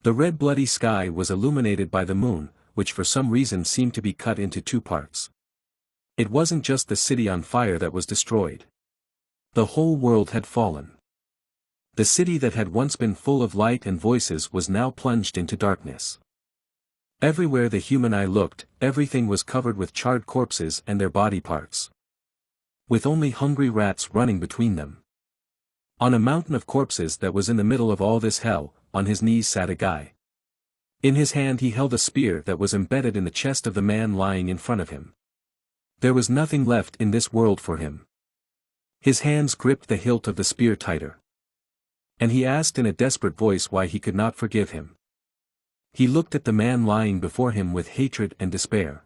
The red bloody sky was illuminated by the moon, which for some reason seemed to be cut into two parts. It wasn't just the city on fire that was destroyed. The whole world had fallen. The city that had once been full of light and voices was now plunged into darkness. Everywhere the human eye looked, everything was covered with charred corpses and their body parts, with only hungry rats running between them. On a mountain of corpses that was in the middle of all this hell, on his knees sat a guy. In his hand he held a spear that was embedded in the chest of the man lying in front of him. There was nothing left in this world for him. His hands gripped the hilt of the spear tighter. And he asked in a desperate voice why he could not forgive him. He looked at the man lying before him with hatred and despair.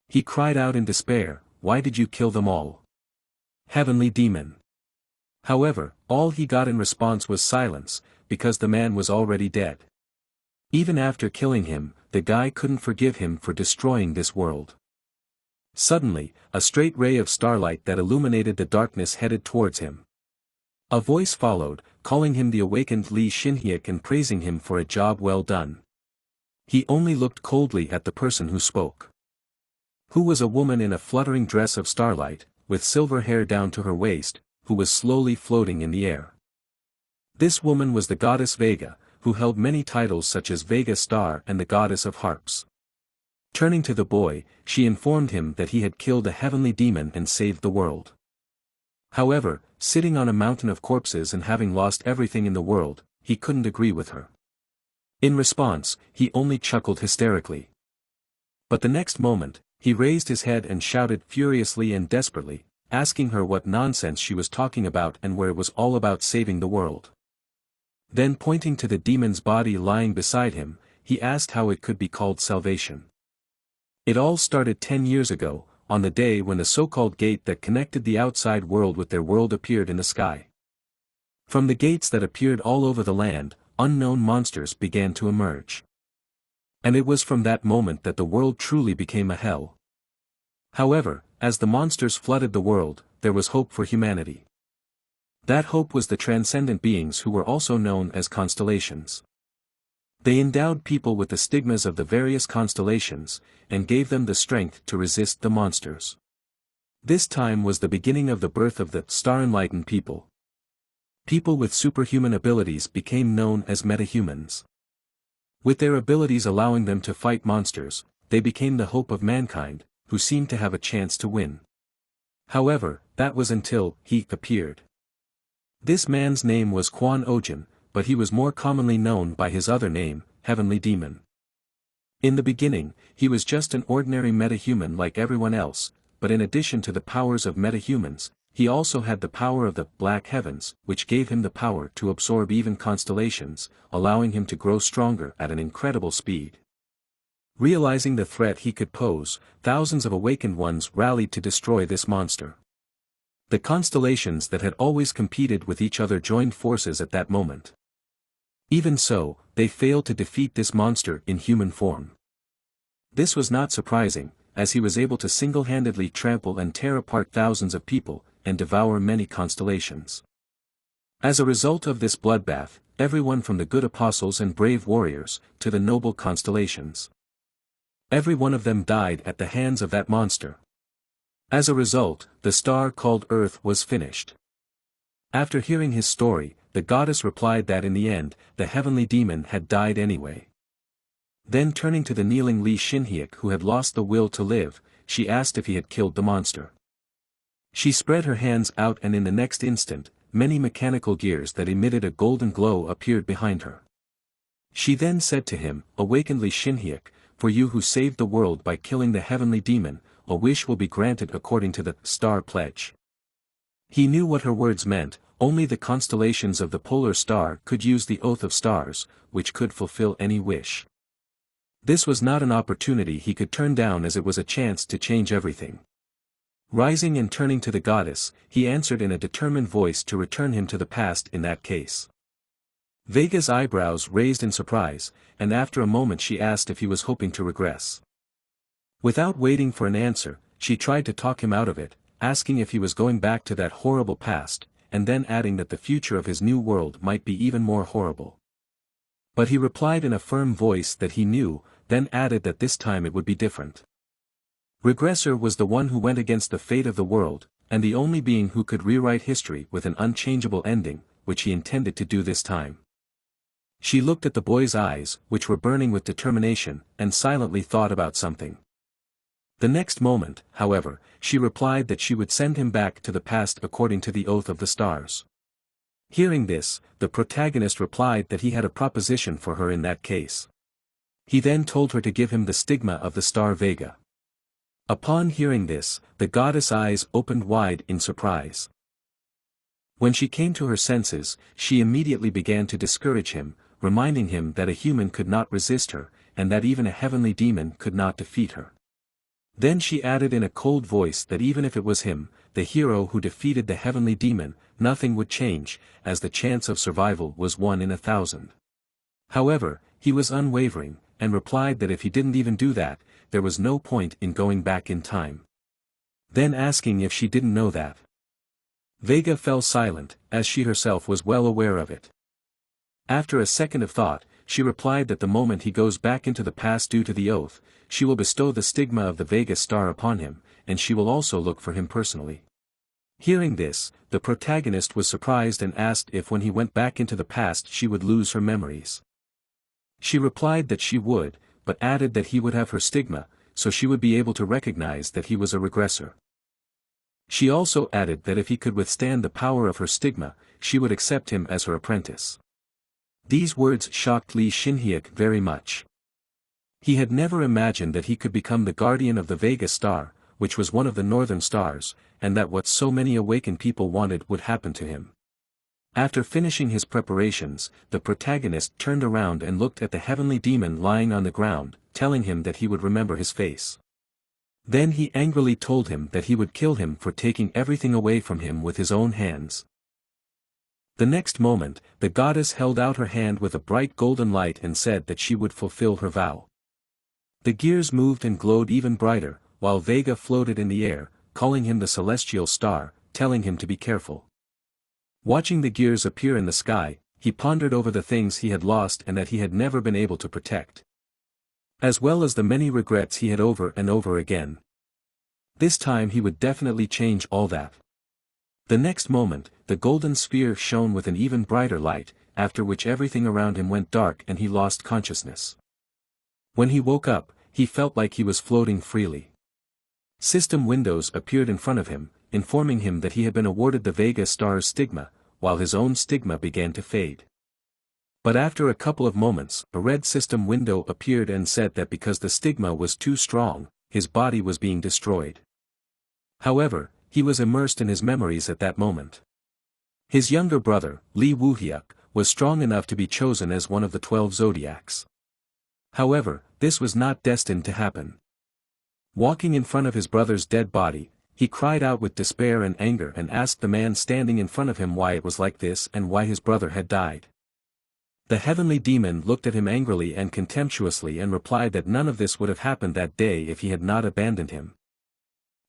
He cried out in despair, "Why did you kill them all? Heavenly demon!" However, all he got in response was silence, because the man was already dead. Even after killing him, the guy couldn't forgive him for destroying this world. Suddenly, a straight ray of starlight that illuminated the darkness headed towards him. A voice followed, calling him the awakened Lee Shinhyuk and praising him for a job well done. He only looked coldly at the person who spoke, who was a woman in a fluttering dress of starlight, with silver hair down to her waist, who was slowly floating in the air. This woman was the goddess Vega, who held many titles such as Vega Star and the goddess of harps. Turning to the boy, she informed him that he had killed a heavenly demon and saved the world. However, sitting on a mountain of corpses and having lost everything in the world, he couldn't agree with her. In response, he only chuckled hysterically. But the next moment, he raised his head and shouted furiously and desperately, asking her what nonsense she was talking about and where it was all about saving the world. Then pointing to the demon's body lying beside him, he asked how it could be called salvation. It all started 10 years ago, on the day when the so-called gate that connected the outside world with their world appeared in the sky. From the gates that appeared all over the land, unknown monsters began to emerge. And it was from that moment that the world truly became a hell. However, as the monsters flooded the world, there was hope for humanity. That hope was the transcendent beings who were also known as constellations. They endowed people with the stigmas of the various constellations, and gave them the strength to resist the monsters. This time was the beginning of the birth of the star-enlightened people. People with superhuman abilities became known as metahumans. With their abilities allowing them to fight monsters, they became the hope of mankind, who seemed to have a chance to win. However, that was until he appeared. This man's name was Kwon Ojin, but he was more commonly known by his other name, Heavenly Demon. In the beginning, he was just an ordinary metahuman like everyone else, but in addition to the powers of metahumans, he also had the power of the Black Heavens, which gave him the power to absorb even constellations, allowing him to grow stronger at an incredible speed. Realizing the threat he could pose, thousands of awakened ones rallied to destroy this monster. The constellations that had always competed with each other joined forces at that moment. Even so, they failed to defeat this monster in human form. This was not surprising, as he was able to single-handedly trample and tear apart thousands of people, and devour many constellations. As a result of this bloodbath, everyone from the good apostles and brave warriors, to the noble constellations, every one of them died at the hands of that monster. As a result, the star called Earth was finished. After hearing his story, the goddess replied that in the end, the heavenly demon had died anyway. Then turning to the kneeling Lee Shinhyuk who had lost the will to live, she asked if he had killed the monster. She spread her hands out and in the next instant, many mechanical gears that emitted a golden glow appeared behind her. She then said to him, "Awakened Lee Shinhyuk, for you who saved the world by killing the heavenly demon, a wish will be granted according to the star pledge." He knew what her words meant, only the constellations of the polar star could use the oath of stars, which could fulfill any wish. This was not an opportunity he could turn down as it was a chance to change everything. Rising and turning to the goddess, he answered in a determined voice to return him to the past in that case. Vega's eyebrows raised in surprise, and after a moment she asked if he was hoping to regress. Without waiting for an answer, she tried to talk him out of it, asking if he was going back to that horrible past, and then adding that the future of his new world might be even more horrible. But he replied in a firm voice that he knew, then added that this time it would be different. Regressor was the one who went against the fate of the world, and the only being who could rewrite history with an unchangeable ending, which he intended to do this time. She looked at the boy's eyes, which were burning with determination, and silently thought about something. The next moment, however, she replied that she would send him back to the past according to the oath of the stars. Hearing this, the protagonist replied that he had a proposition for her in that case. He then told her to give him the stigma of the star Vega. Upon hearing this, the goddess' eyes opened wide in surprise. When she came to her senses, she immediately began to discourage him, reminding him that a human could not resist her, and that even a heavenly demon could not defeat her. Then she added in a cold voice that even if it was him, the hero who defeated the heavenly demon, nothing would change, as the chance of survival was 1 in 1,000. However, he was unwavering, and replied that if he didn't even do that, there was no point in going back in time. Then asking if she didn't know that. Vega fell silent, as she herself was well aware of it. After a second of thought, she replied that the moment he goes back into the past due to the oath, she will bestow the stigma of the Vega star upon him, and she will also look for him personally. Hearing this, the protagonist was surprised and asked if when he went back into the past she would lose her memories. She replied that she would, but added that he would have her stigma, so she would be able to recognize that he was a regressor. She also added that if he could withstand the power of her stigma, she would accept him as her apprentice. These words shocked Lee Shinhyuk very much. He had never imagined that he could become the guardian of the Vega star, which was one of the northern stars, and that what so many awakened people wanted would happen to him. After finishing his preparations, the protagonist turned around and looked at the heavenly demon lying on the ground, telling him that he would remember his face. Then he angrily told him that he would kill him for taking everything away from him with his own hands. The next moment, the goddess held out her hand with a bright golden light and said that she would fulfill her vow. The gears moved and glowed even brighter, while Vega floated in the air, calling him the celestial star, telling him to be careful. Watching the gears appear in the sky, he pondered over the things he had lost and that he had never been able to protect, as well as the many regrets he had over and over again. This time he would definitely change all that. The next moment, the golden sphere shone with an even brighter light, after which everything around him went dark and he lost consciousness. When he woke up, he felt like he was floating freely. System windows appeared in front of him, informing him that he had been awarded the Vega star's stigma, while his own stigma began to fade. But after a couple of moments, a red system window appeared and said that because the stigma was too strong, his body was being destroyed. However, he was immersed in his memories at that moment. His younger brother, Lee Woohyuk, was strong enough to be chosen as one of the 12 zodiacs. However, this was not destined to happen. Walking in front of his brother's dead body, he cried out with despair and anger and asked the man standing in front of him why it was like this and why his brother had died. The heavenly demon looked at him angrily and contemptuously and replied that none of this would have happened that day if he had not abandoned him.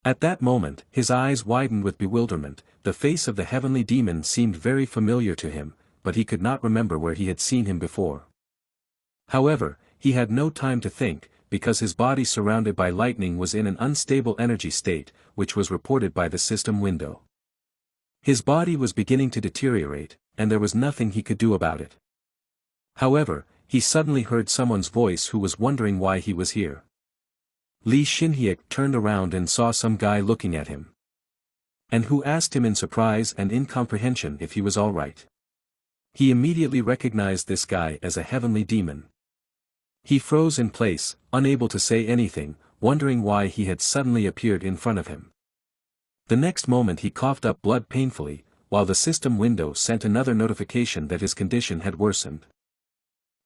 At that moment, his eyes widened with bewilderment. The face of the heavenly demon seemed very familiar to him, but he could not remember where he had seen him before. However, he had no time to think, because his body surrounded by lightning was in an unstable energy state, which was reported by the system window. His body was beginning to deteriorate, and there was nothing he could do about it. However, he suddenly heard someone's voice who was wondering why he was here. Lee Shinhyuk turned around and saw some guy looking at him, and who asked him in surprise and incomprehension if he was all right. He immediately recognized this guy as a heavenly demon. He froze in place, unable to say anything, wondering why he had suddenly appeared in front of him. The next moment he coughed up blood painfully, while the system window sent another notification that his condition had worsened.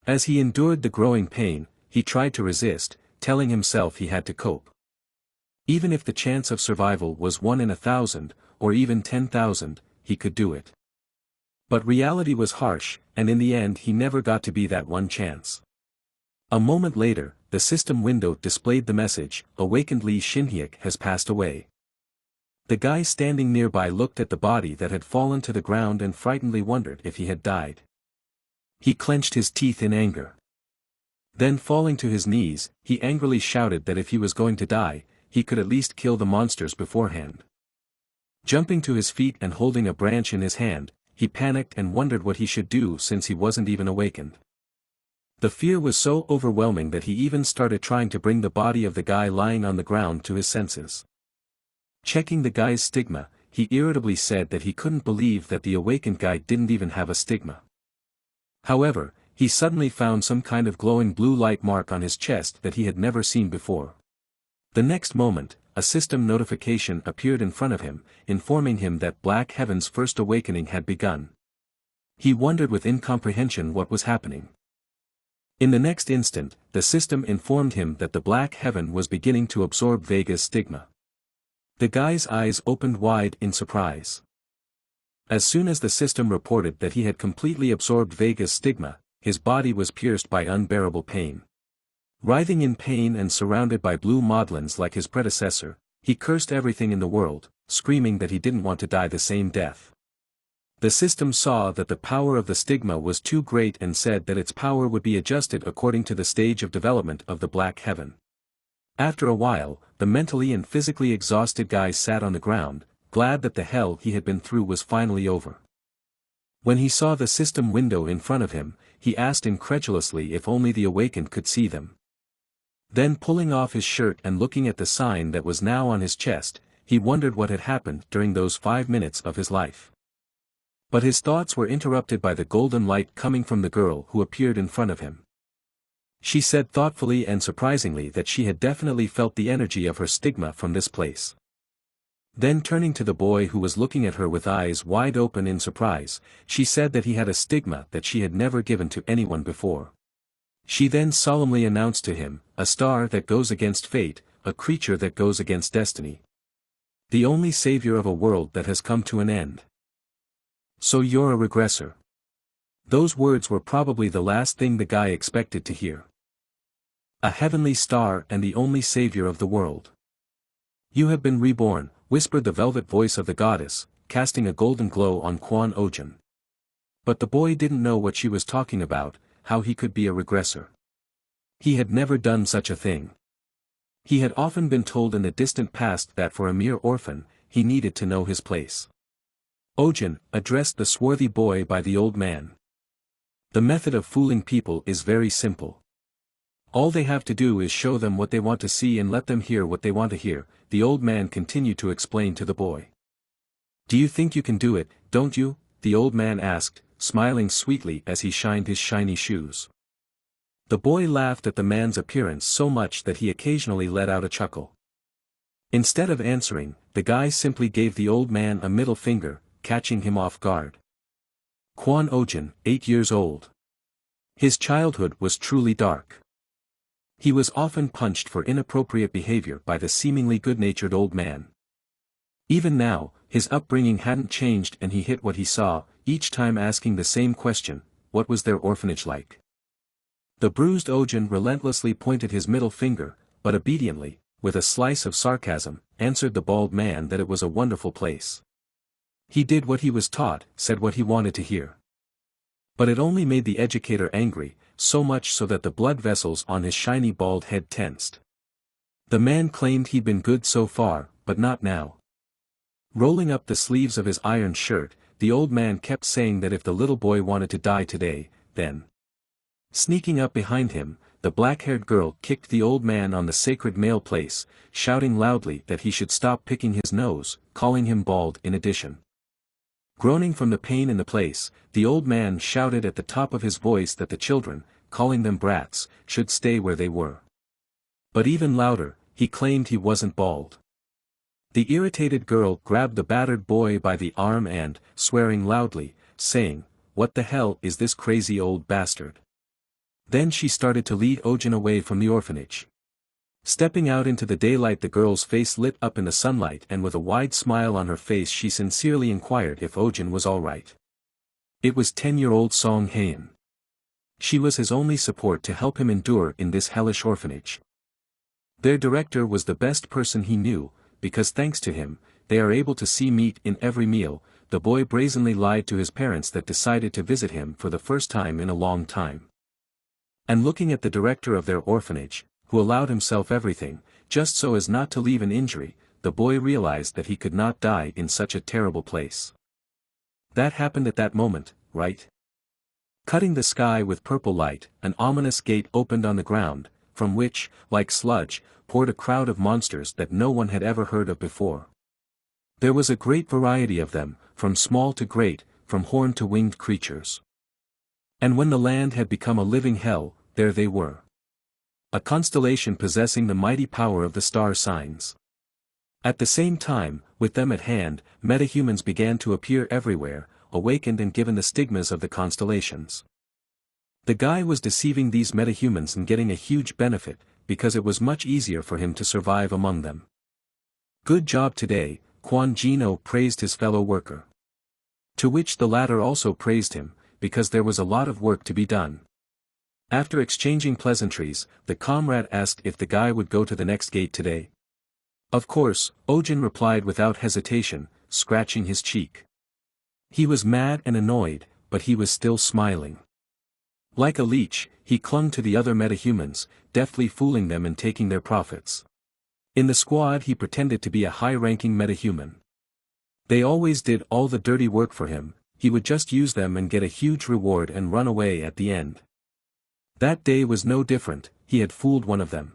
As he endured the growing pain, he tried to resist, telling himself he had to cope. Even if the chance of survival was 1 in 1,000, or even 10,000, he could do it. But reality was harsh, and in the end he never got to be that one chance. A moment later, the system window displayed the message, "Awakened Lee Shinhyuk has passed away." The guy standing nearby looked at the body that had fallen to the ground and frightenedly wondered if he had died. He clenched his teeth in anger. Then falling to his knees, he angrily shouted that if he was going to die, he could at least kill the monsters beforehand. Jumping to his feet and holding a branch in his hand, he panicked and wondered what he should do since he wasn't even awakened. The fear was so overwhelming that he even started trying to bring the body of the guy lying on the ground to his senses. Checking the guy's stigma, he irritably said that he couldn't believe that the awakened guy didn't even have a stigma. However, he suddenly found some kind of glowing blue light mark on his chest that he had never seen before. The next moment, a system notification appeared in front of him, informing him that Black Heaven's first awakening had begun. He wondered with incomprehension what was happening. In the next instant, the system informed him that the Black Heaven was beginning to absorb Vega's stigma. The guy's eyes opened wide in surprise. As soon as the system reported that he had completely absorbed Vega's stigma, his body was pierced by unbearable pain. Writhing in pain and surrounded by blue modelins like his predecessor, he cursed everything in the world, screaming that he didn't want to die the same death. The system saw that the power of the stigma was too great and said that its power would be adjusted according to the stage of development of the Black Heaven. After a while, the mentally and physically exhausted guy sat on the ground, glad that the hell he had been through was finally over. When he saw the system window in front of him, he asked incredulously if only the awakened could see them. Then pulling off his shirt and looking at the sign that was now on his chest, he wondered what had happened during those 5 minutes of his life. But his thoughts were interrupted by the golden light coming from the girl who appeared in front of him. She said thoughtfully and surprisingly that she had definitely felt the energy of her stigma from this place. Then turning to the boy who was looking at her with eyes wide open in surprise, she said that he had a stigma that she had never given to anyone before. She then solemnly announced to him, a star that goes against fate, a creature that goes against destiny. The only savior of a world that has come to an end. So you're a regressor. Those words were probably the last thing the guy expected to hear. A heavenly star and the only savior of the world. You have been reborn, whispered the velvet voice of the goddess, casting a golden glow on Kwon Ojin. But the boy didn't know what she was talking about, how he could be a regressor. He had never done such a thing. He had often been told in the distant past that for a mere orphan, he needed to know his place. Ojin addressed the swarthy boy by the old man. The method of fooling people is very simple. All they have to do is show them what they want to see and let them hear what they want to hear, the old man continued to explain to the boy. Do you think you can do it, don't you? The old man asked, smiling sweetly as he shined his shiny shoes. The boy laughed at the man's appearance so much that he occasionally let out a chuckle. Instead of answering, the guy simply gave the old man a middle finger, catching him off guard. Kwon Ojin, 8 years old. His childhood was truly dark. He was often punched for inappropriate behavior by the seemingly good-natured old man. Even now, his upbringing hadn't changed and he hit what he saw, each time asking the same question, what was their orphanage like? The bruised Ojin relentlessly pointed his middle finger, but obediently, with a slice of sarcasm, answered the bald man that it was a wonderful place. He did what he was taught, said what he wanted to hear. But it only made the educator angry, so much so that the blood vessels on his shiny bald head tensed. The man claimed he'd been good so far, but not now. Rolling up the sleeves of his iron shirt, the old man kept saying that if the little boy wanted to die today, then. Sneaking up behind him, the black-haired girl kicked the old man on the sacred male place, shouting loudly that he should stop picking his nose, calling him bald in addition. Groaning from the pain in the place, the old man shouted at the top of his voice that the children, calling them brats, should stay where they were. But even louder, he claimed he wasn't bald. The irritated girl grabbed the battered boy by the arm and, swearing loudly, saying, "What the hell is this crazy old bastard?" Then she started to lead Ojin away from the orphanage. Stepping out into the daylight, the girl's face lit up in the sunlight and with a wide smile on her face she sincerely inquired if Ojin was all right. It was 10-year-old Song Haein. She was his only support to help him endure in this hellish orphanage. Their director was the best person he knew, because thanks to him, they are able to see meat in every meal, the boy brazenly lied to his parents that decided to visit him for the first time in a long time. And looking at the director of their orphanage, who allowed himself everything, just so as not to leave an injury, the boy realized that he could not die in such a terrible place. That happened at that moment, right? Cutting the sky with purple light, an ominous gate opened on the ground, from which, like sludge, poured a crowd of monsters that no one had ever heard of before. There was a great variety of them, from small to great, from horned to winged creatures. And when the land had become a living hell, there they were. A constellation possessing the mighty power of the star signs. At the same time, with them at hand, metahumans began to appear everywhere, awakened and given the stigmas of the constellations. The guy was deceiving these metahumans and getting a huge benefit, because it was much easier for him to survive among them. Good job today, Quan Jino praised his fellow worker. To which the latter also praised him, because there was a lot of work to be done. After exchanging pleasantries, the comrade asked if the guy would go to the next gate today. Of course, Ojin replied without hesitation, scratching his cheek. He was mad and annoyed, but he was still smiling. Like a leech, he clung to the other metahumans, deftly fooling them and taking their profits. In the squad he pretended to be a high-ranking metahuman. They always did all the dirty work for him, he would just use them and get a huge reward and run away at the end. That day was no different, he had fooled one of them.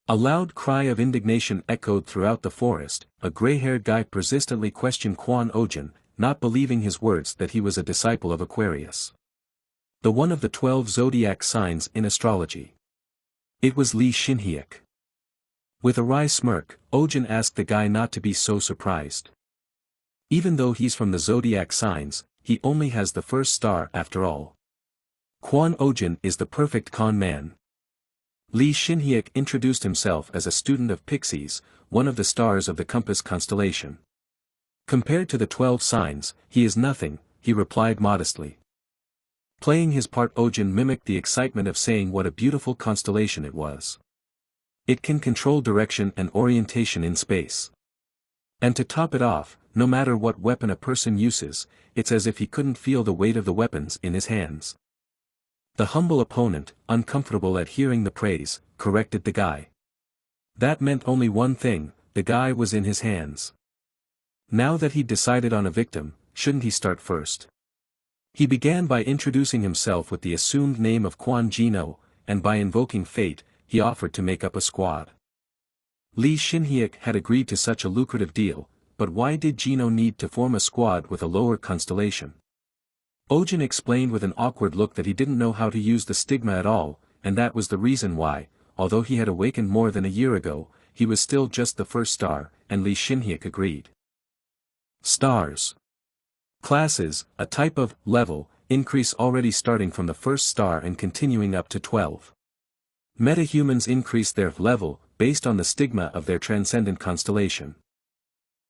A loud cry of indignation echoed throughout the forest, a gray-haired guy persistently questioned Quan Ojin, not believing his words that he was a disciple of Aquarius. The one of the 12 zodiac signs in astrology. It was Li Xinhyek. With a wry smirk, Ojin asked the guy not to be so surprised. Even though he's from the zodiac signs, he only has the first star after all. Quan Ojin is the perfect con man. Li Xinhyek introduced himself as a student of Pixies, one of the stars of the compass constellation. Compared to the 12 signs, he is nothing, he replied modestly. Playing his part, Ojin mimicked the excitement of saying what a beautiful constellation it was. It can control direction and orientation in space. And to top it off, no matter what weapon a person uses, it's as if he couldn't feel the weight of the weapons in his hands. The humble opponent, uncomfortable at hearing the praise, corrected the guy. That meant only one thing, the guy was in his hands. Now that he'd decided on a victim, shouldn't he start first? He began by introducing himself with the assumed name of Quan Jino, and by invoking fate, he offered to make up a squad. Li Xinhyek had agreed to such a lucrative deal, but why did Jino need to form a squad with a lower constellation? Ojin explained with an awkward look that he didn't know how to use the stigma at all, and that was the reason why, although he had awakened more than a year ago, he was still just the first star, and Li Xinhyek agreed. Stars. Classes, a type of level, increase already starting from the first star and continuing up to 12. Metahumans increase their level, based on the stigma of their transcendent constellation.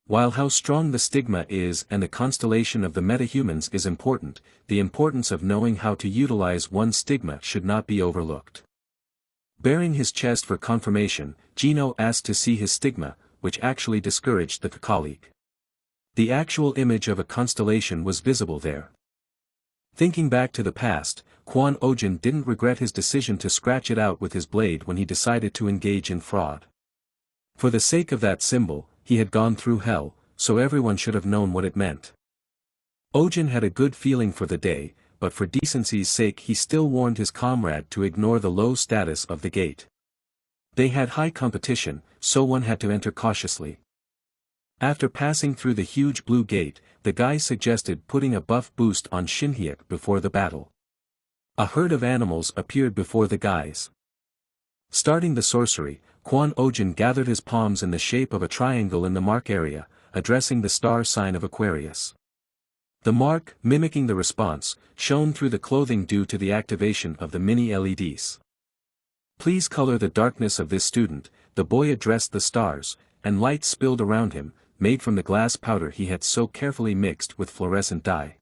While how strong the stigma is and the constellation of the metahumans is important, the importance of knowing how to utilize one's stigma should not be overlooked. Baring his chest for confirmation, Jino asked to see his stigma, which actually discouraged the colleague. The actual image of a constellation was visible there. Thinking back to the past, Quan Ojin didn't regret his decision to scratch it out with his blade when he decided to engage in fraud. For the sake of that symbol, he had gone through hell, so everyone should have known what it meant. Ojin had a good feeling for the day, but for decency's sake he still warned his comrade to ignore the low status of the gate. They had high competition, so one had to enter cautiously. After passing through the huge blue gate, the guy suggested putting a buff boost on Xinhyek before the battle. A herd of animals appeared before the guys. Starting the sorcery, Quan Ojin gathered his palms in the shape of a triangle in the mark area, addressing the star sign of Aquarius. The mark, mimicking the response, shone through the clothing due to the activation of the mini LEDs. Please color the darkness of this student, the boy addressed the stars, and light spilled around him, made from the glass powder he had so carefully mixed with fluorescent dye.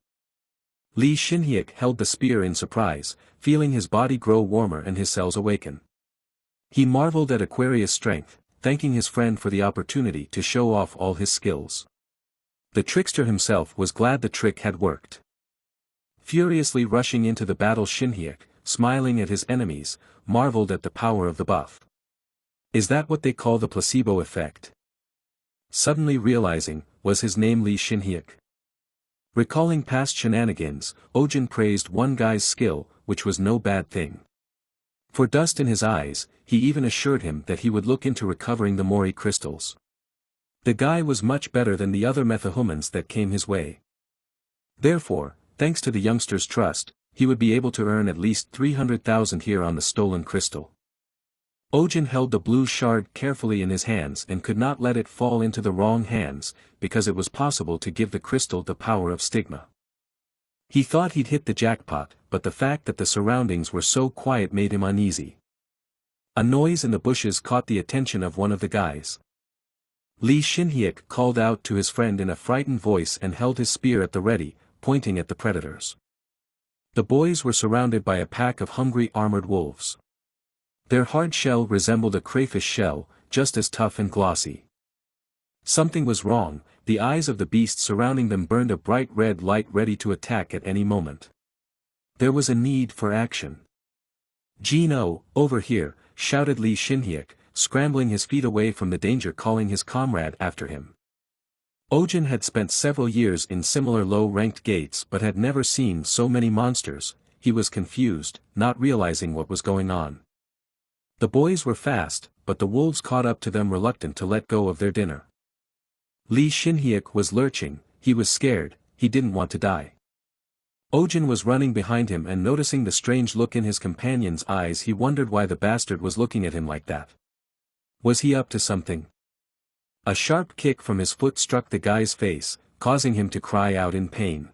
Li Xinhyek held the spear in surprise, feeling his body grow warmer and his cells awaken. He marveled at Aquarius' strength, thanking his friend for the opportunity to show off all his skills. The trickster himself was glad the trick had worked. Furiously rushing into the battle, Shinhyuk, smiling at his enemies, marveled at the power of the buff. Is that what they call the placebo effect? Suddenly realizing, was his name Lee Shinhyuk? Recalling past shenanigans, Ojin praised one guy's skill, which was no bad thing. For dust in his eyes, he even assured him that he would look into recovering the Mori crystals. The guy was much better than the other methahumans that came his way. Therefore, thanks to the youngster's trust, he would be able to earn at least 300,000 here on the stolen crystal. Ojin held the blue shard carefully in his hands and could not let it fall into the wrong hands, because it was possible to give the crystal the power of stigma. He thought he'd hit the jackpot, but the fact that the surroundings were so quiet made him uneasy. A noise in the bushes caught the attention of one of the guys. Lee Shinhyuk called out to his friend in a frightened voice and held his spear at the ready, pointing at the predators. The boys were surrounded by a pack of hungry armored wolves. Their hard shell resembled a crayfish shell, just as tough and glossy. Something was wrong, the eyes of the beasts surrounding them burned a bright red light ready to attack at any moment. There was a need for action. "Gino, over here," shouted Lee Shinhyuk, scrambling his feet away from the danger, calling his comrade after him. Ojin had spent several years in similar low-ranked gates but had never seen so many monsters. He was confused, not realizing what was going on. The boys were fast, but the wolves caught up to them, reluctant to let go of their dinner. Lee Shinhyuk was lurching, he was scared, he didn't want to die. Ojin was running behind him, and noticing the strange look in his companion's eyes, he wondered why the bastard was looking at him like that. Was he up to something? A sharp kick from his foot struck the guy's face, causing him to cry out in pain.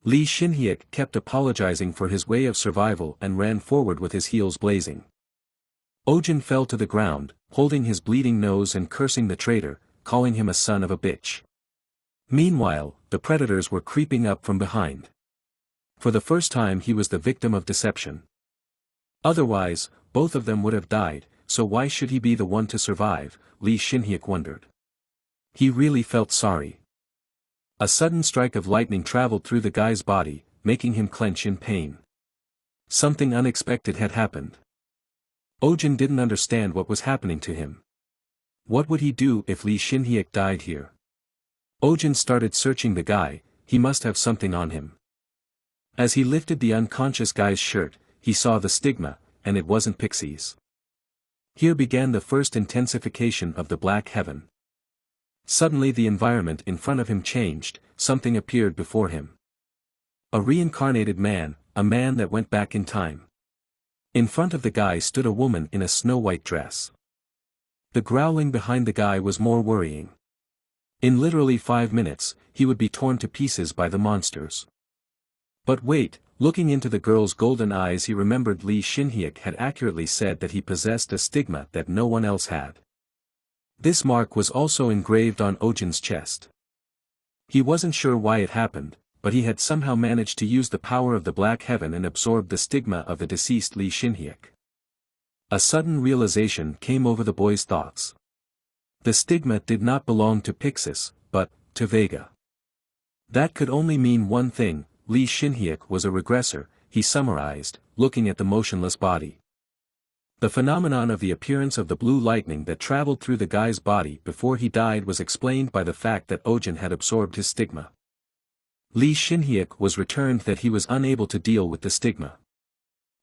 Lee Shinhyuk kept apologizing for his way of survival and ran forward with his heels blazing. Ojin fell to the ground, holding his bleeding nose and cursing the traitor, calling him a son of a bitch. Meanwhile, the predators were creeping up from behind. For the first time he was the victim of deception. Otherwise, both of them would have died, so why should he be the one to survive, Lee Shinhyuk wondered. He really felt sorry. A sudden strike of lightning traveled through the guy's body, making him clench in pain. Something unexpected had happened. Ojin didn't understand what was happening to him. What would he do if Lee Shinhyuk died here? Ojin started searching the guy, he must have something on him. As he lifted the unconscious guy's shirt, he saw the stigma, and it wasn't pixies. Here began the first intensification of the black heaven. Suddenly the environment in front of him changed, something appeared before him. A reincarnated man, a man that went back in time. In front of the guy stood a woman in a snow-white dress. The growling behind the guy was more worrying. In literally 5 minutes, he would be torn to pieces by the monsters. But wait, looking into the girl's golden eyes, he remembered Lee Shinhyuk had accurately said that he possessed a stigma that no one else had. This mark was also engraved on Ojin's chest. He wasn't sure why it happened, but he had somehow managed to use the power of the black heaven and absorb the stigma of the deceased Lee Shinhyuk. A sudden realization came over the boy's thoughts. The stigma did not belong to Pixis, but to Vega. That could only mean one thing: Lee Shinhyuk was a regressor, he summarized, looking at the motionless body. The phenomenon of the appearance of the blue lightning that traveled through the guy's body before he died was explained by the fact that Ojin had absorbed his stigma. Lee Shinhyuk was returned that he was unable to deal with the stigma.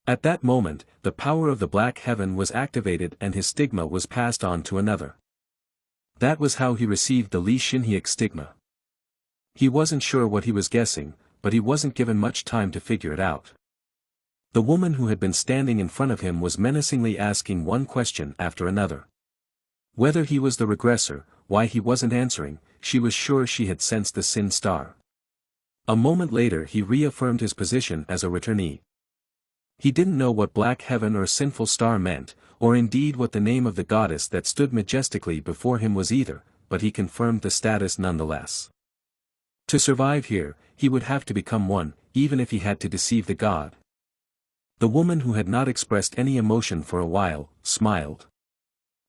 At that moment, the power of the black heaven was activated and his stigma was passed on to another. That was how he received the Lee Shinhyuk stigma. He wasn't sure what he was guessing, but he wasn't given much time to figure it out. The woman who had been standing in front of him was menacingly asking one question after another. Whether he was the regressor, why he wasn't answering, she was sure she had sensed the sin star. A moment later he reaffirmed his position as a returnee. He didn't know what black heaven or sinful star meant, or indeed what the name of the goddess that stood majestically before him was either, but he confirmed the status nonetheless. To survive here, he would have to become one, even if he had to deceive the god. The woman, who had not expressed any emotion for a while, smiled.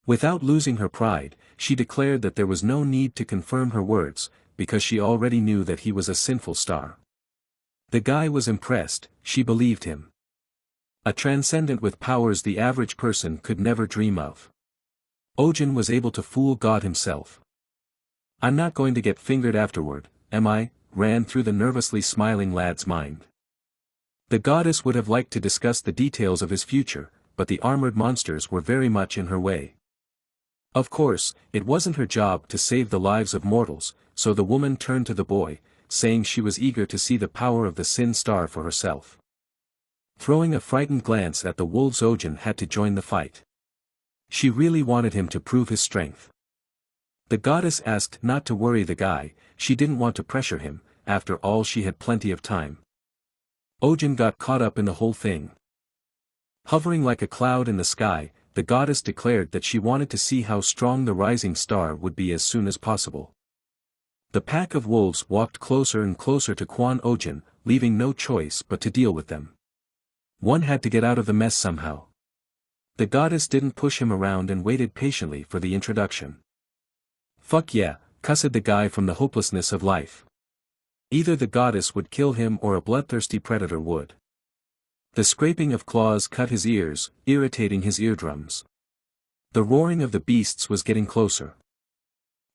Without losing her pride, she declared that there was no need to confirm her words, because she already knew that he was a sinful star. The guy was impressed, she believed him. A transcendent with powers the average person could never dream of. Ojin was able to fool God himself. "I'm not going to get fingered afterward, am I?" ran through the nervously smiling lad's mind. The goddess would have liked to discuss the details of his future, but the armored monsters were very much in her way. Of course, it wasn't her job to save the lives of mortals, so the woman turned to the boy, saying she was eager to see the power of the Sin Star for herself. Throwing a frightened glance at the wolves, Ojin had to join the fight. She really wanted him to prove his strength. The goddess asked not to worry the guy, she didn't want to pressure him, after all she had plenty of time. Ojin got caught up in the whole thing. Hovering like a cloud in the sky, the goddess declared that she wanted to see how strong the rising star would be as soon as possible. The pack of wolves walked closer and closer to Kwon Ojin, leaving no choice but to deal with them. One had to get out of the mess somehow. The goddess didn't push him around and waited patiently for the introduction. "Fuck yeah," cussed the guy from the hopelessness of life. Either the goddess would kill him or a bloodthirsty predator would. The scraping of claws cut his ears, irritating his eardrums. The roaring of the beasts was getting closer.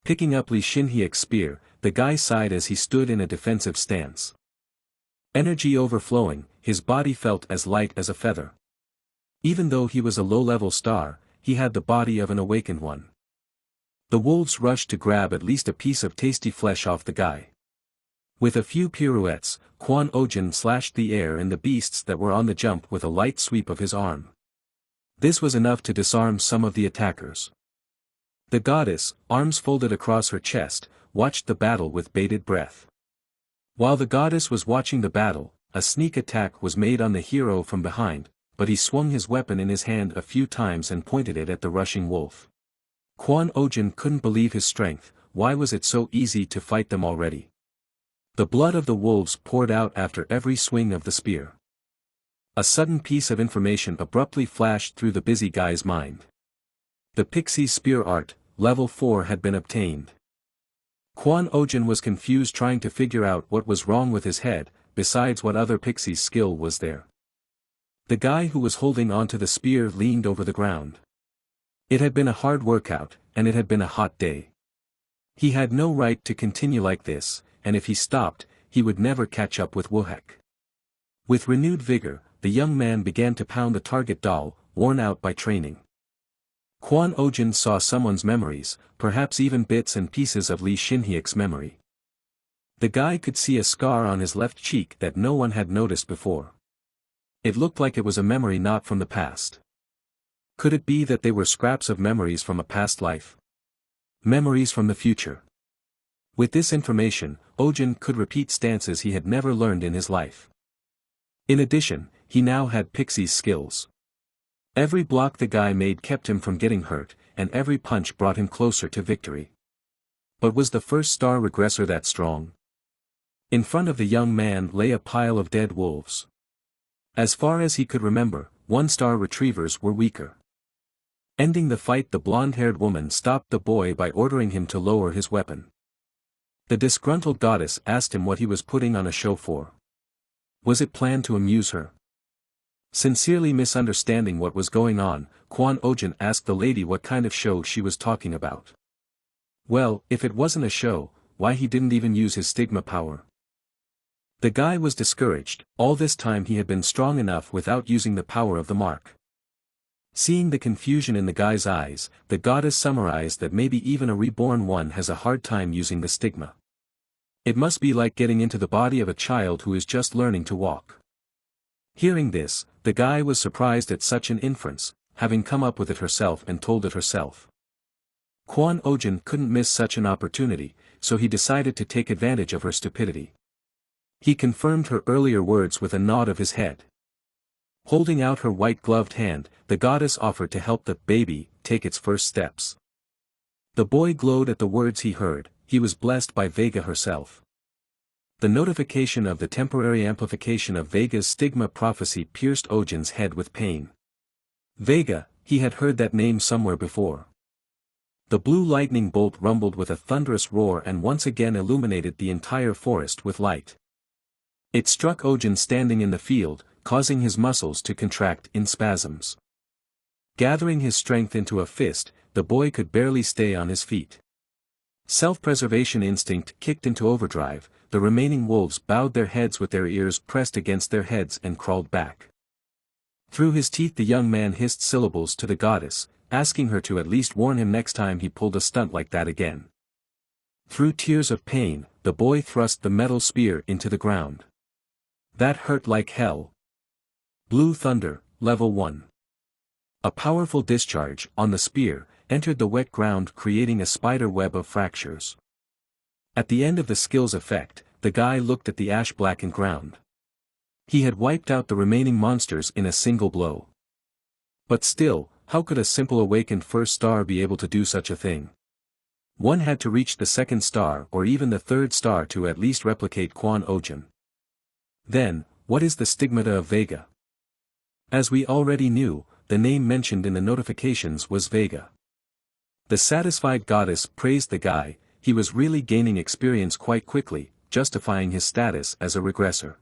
Picking up Lee Shin-hyek's spear, the guy sighed as he stood in a defensive stance. Energy overflowing, his body felt as light as a feather. Even though he was a low-level star, he had the body of an awakened one. The wolves rushed to grab at least a piece of tasty flesh off the guy. With a few pirouettes, Kwon Ojin slashed the air and the beasts that were on the jump with a light sweep of his arm. This was enough to disarm some of the attackers. The goddess, arms folded across her chest, watched the battle with bated breath. While the goddess was watching the battle, a sneak attack was made on the hero from behind, but he swung his weapon in his hand a few times and pointed it at the rushing wolf. Kwon Ojin couldn't believe his strength, why was it so easy to fight them already? The blood of the wolves poured out after every swing of the spear. A sudden piece of information abruptly flashed through the busy guy's mind. The Pixie's spear art, level 4 had been obtained. Kwon Ojin was confused trying to figure out what was wrong with his head, besides what other Pixie's skill was there. The guy who was holding onto the spear leaned over the ground. It had been a hard workout, and it had been a hot day. He had no right to continue like this, and if he stopped, he would never catch up with Wohek. With renewed vigor, the young man began to pound the target doll, worn out by training. Kwon Ojin saw someone's memories, perhaps even bits and pieces of Lee Shin-hyek's memory. The guy could see a scar on his left cheek that no one had noticed before. It looked like it was a memory not from the past. Could it be that they were scraps of memories from a past life? Memories from the future. With this information, Ojin could repeat stances he had never learned in his life. In addition, he now had Pixie's skills. Every block the guy made kept him from getting hurt, and every punch brought him closer to victory. But was the first star regressor that strong? In front of the young man lay a pile of dead wolves. As far as he could remember, 1-star retrievers were weaker. Ending the fight, the blonde-haired woman stopped the boy by ordering him to lower his weapon. The disgruntled goddess asked him what he was putting on a show for. Was it planned to amuse her? Sincerely misunderstanding what was going on, Kwon Ojin asked the lady what kind of show she was talking about. Well, if it wasn't a show, why he didn't even use his stigma power. The guy was discouraged, all this time he had been strong enough without using the power of the mark. Seeing the confusion in the guy's eyes, the goddess summarized that maybe even a reborn one has a hard time using the stigma. It must be like getting into the body of a child who is just learning to walk. Hearing this, the guy was surprised at such an inference, having come up with it herself and told it herself. Kwon Ojin couldn't miss such an opportunity, so he decided to take advantage of her stupidity. He confirmed her earlier words with a nod of his head. Holding out her white-gloved hand, the goddess offered to help the baby take its first steps. The boy glowed at the words he heard, he was blessed by Vega herself. The notification of the temporary amplification of Vega's stigma prophecy pierced Ojin's head with pain. Vega, he had heard that name somewhere before. The blue lightning bolt rumbled with a thunderous roar and once again illuminated the entire forest with light. It struck Ojin standing in the field, causing his muscles to contract in spasms. Gathering his strength into a fist, the boy could barely stay on his feet. Self-preservation instinct kicked into overdrive, the remaining wolves bowed their heads with their ears pressed against their heads and crawled back. Through his teeth the young man hissed syllables to the goddess, asking her to at least warn him next time he pulled a stunt like that again. Through tears of pain, the boy thrust the metal spear into the ground. That hurt like hell. Blue Thunder, Level 1. A powerful discharge on the spear entered the wet ground, creating a spider web of fractures. At the end of the skill's effect, the guy looked at the ash-blackened ground. He had wiped out the remaining monsters in a single blow. But still, how could a simple awakened first star be able to do such a thing? One had to reach the second star or even the third star to at least replicate Quan Ojin. Then, what is the stigmata of Vega? As we already knew, the name mentioned in the notifications was Vega. The satisfied goddess praised the guy, he was really gaining experience quite quickly, justifying his status as a regressor.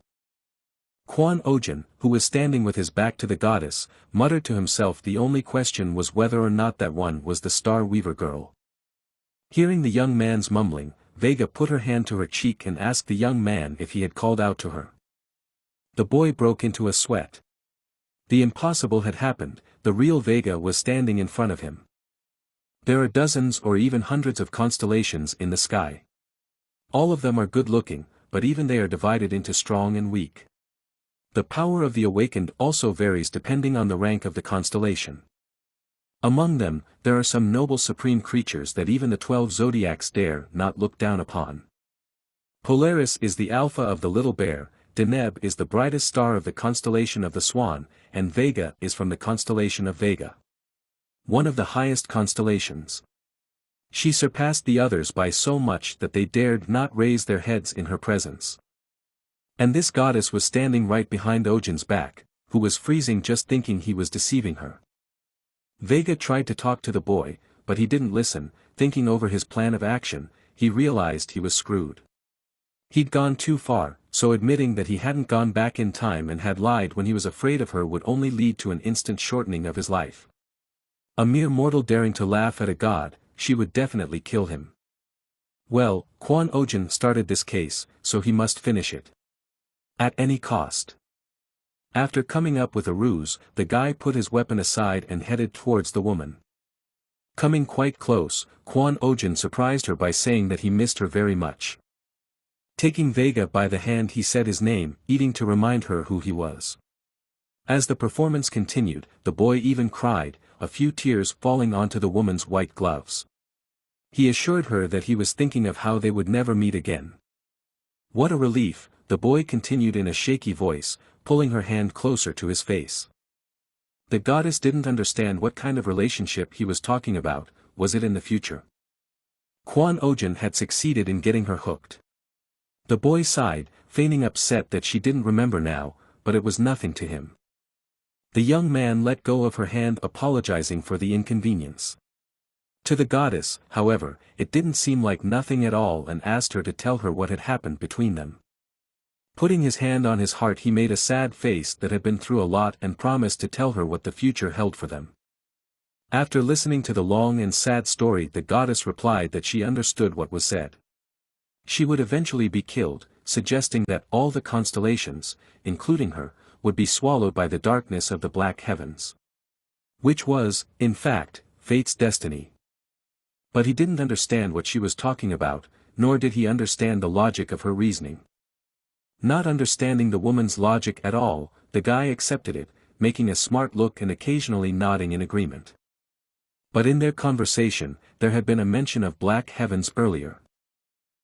Quan Ojin, who was standing with his back to the goddess, muttered to himself the only question was whether or not that one was the Star Weaver girl. Hearing the young man's mumbling, Vega put her hand to her cheek and asked the young man if he had called out to her. The boy broke into a sweat. The impossible had happened, the real Vega was standing in front of him. There are dozens or even hundreds of constellations in the sky. All of them are good-looking, but even they are divided into strong and weak. The power of the awakened also varies depending on the rank of the constellation. Among them, there are some noble supreme creatures that even the 12 zodiacs dare not look down upon. Polaris is the alpha of the little bear, Deneb is the brightest star of the constellation of the swan, and Vega is from the constellation of Vega. One of the highest constellations. She surpassed the others by so much that they dared not raise their heads in her presence. And this goddess was standing right behind Ojin's back, who was freezing just thinking he was deceiving her. Vega tried to talk to the boy, but he didn't listen. Thinking over his plan of action, he realized he was screwed. He'd gone too far, so admitting that he hadn't gone back in time and had lied when he was afraid of her would only lead to an instant shortening of his life. A mere mortal daring to laugh at a god, she would definitely kill him. Well, Quan Ojin started this case, so he must finish it. At any cost. After coming up with a ruse, the guy put his weapon aside and headed towards the woman. Coming quite close, Quan Ojin surprised her by saying that he missed her very much. Taking Vega by the hand he said his name, eating to remind her who he was. As the performance continued, the boy even cried, a few tears falling onto the woman's white gloves. He assured her that he was thinking of how they would never meet again. What a relief, the boy continued in a shaky voice, pulling her hand closer to his face. The goddess didn't understand what kind of relationship he was talking about. Was it in the future? Quan Ojin had succeeded in getting her hooked. The boy sighed, feigning upset that she didn't remember now, but it was nothing to him. The young man let go of her hand, apologizing for the inconvenience. To the goddess, however, it didn't seem like nothing at all and asked her to tell her what had happened between them. Putting his hand on his heart he made a sad face that had been through a lot and promised to tell her what the future held for them. After listening to the long and sad story the goddess replied that she understood what was said. She would eventually be killed, suggesting that all the constellations, including her, would be swallowed by the darkness of the black heavens. Which was, in fact, fate's destiny. But he didn't understand what she was talking about, nor did he understand the logic of her reasoning. Not understanding the woman's logic at all, the guy accepted it, making a smart look and occasionally nodding in agreement. But in their conversation, there had been a mention of black heavens earlier.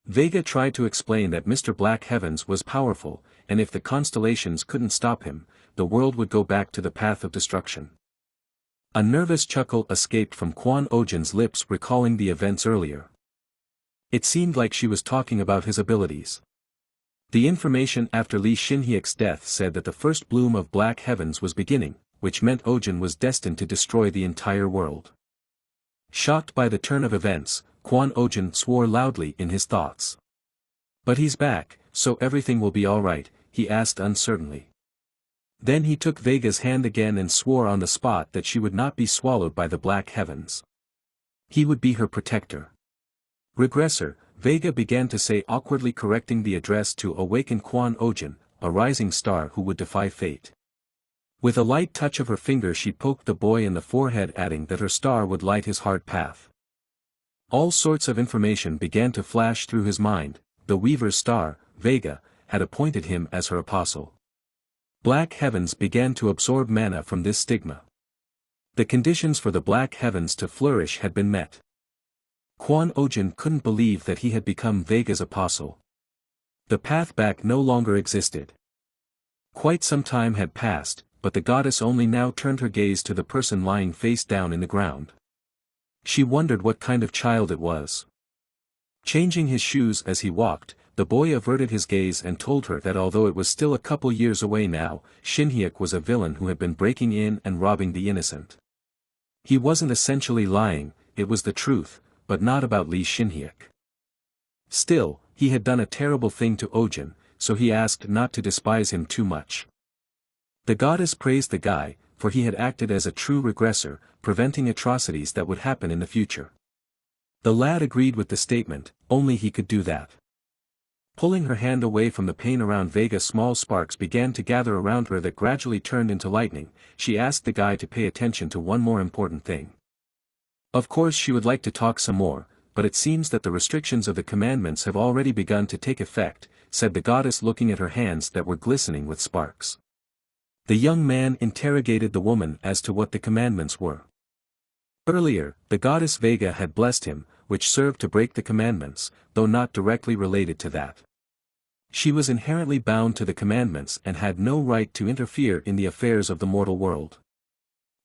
Vega tried to explain that Mr. Black Heavens was powerful, and if the constellations couldn't stop him, the world would go back to the path of destruction. A nervous chuckle escaped from Quan Ojin's lips recalling the events earlier. It seemed like she was talking about his abilities. The information after Li Xinhyek's death said that the first bloom of black heavens was beginning, which meant Ojin was destined to destroy the entire world. Shocked by the turn of events, Kwon Ojin swore loudly in his thoughts. But he's back, so everything will be alright, he asked uncertainly. Then he took Vega's hand again and swore on the spot that she would not be swallowed by the black heavens. He would be her protector. Regressor, Vega began to say, awkwardly correcting the address to awaken Kwon Ojin, a rising star who would defy fate. With a light touch of her finger she poked the boy in the forehead, adding that her star would light his hard path. All sorts of information began to flash through his mind. The Weaver's star, Vega, had appointed him as her apostle. Black heavens began to absorb mana from this stigma. The conditions for the black heavens to flourish had been met. Kwon Ojin couldn't believe that he had become Vega's apostle. The path back no longer existed. Quite some time had passed, but the goddess only now turned her gaze to the person lying face down in the ground. She wondered what kind of child it was. Changing his shoes as he walked, the boy averted his gaze and told her that although it was still a couple years away now, Shinhyuk was a villain who had been breaking in and robbing the innocent. He wasn't essentially lying, it was the truth, but not about Lee Shinhyuk. Still, he had done a terrible thing to Ojin, so he asked not to despise him too much. The goddess praised the guy, for he had acted as a true regressor, preventing atrocities that would happen in the future. The lad agreed with the statement, only he could do that. Pulling her hand away from the pain around Vega, small sparks began to gather around her that gradually turned into lightning. She asked the guy to pay attention to one more important thing. Of course she would like to talk some more, but it seems that the restrictions of the commandments have already begun to take effect, said the goddess, looking at her hands that were glistening with sparks. The young man interrogated the woman as to what the commandments were. Earlier, the goddess Vega had blessed him, which served to break the commandments, though not directly related to that. She was inherently bound to the commandments and had no right to interfere in the affairs of the mortal world.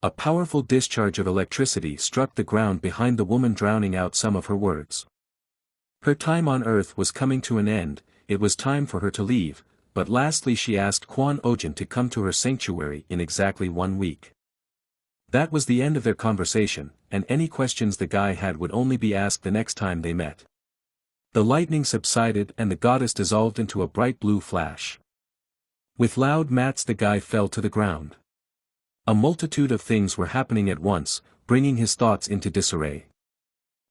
A powerful discharge of electricity struck the ground behind the woman, drowning out some of her words. Her time on earth was coming to an end, it was time for her to leave, but lastly she asked Kwon Ojin to come to her sanctuary in exactly 1 week. That was the end of their conversation, and any questions the guy had would only be asked the next time they met. The lightning subsided and the goddess dissolved into a bright blue flash. With loud mats the guy fell to the ground. A multitude of things were happening at once, bringing his thoughts into disarray.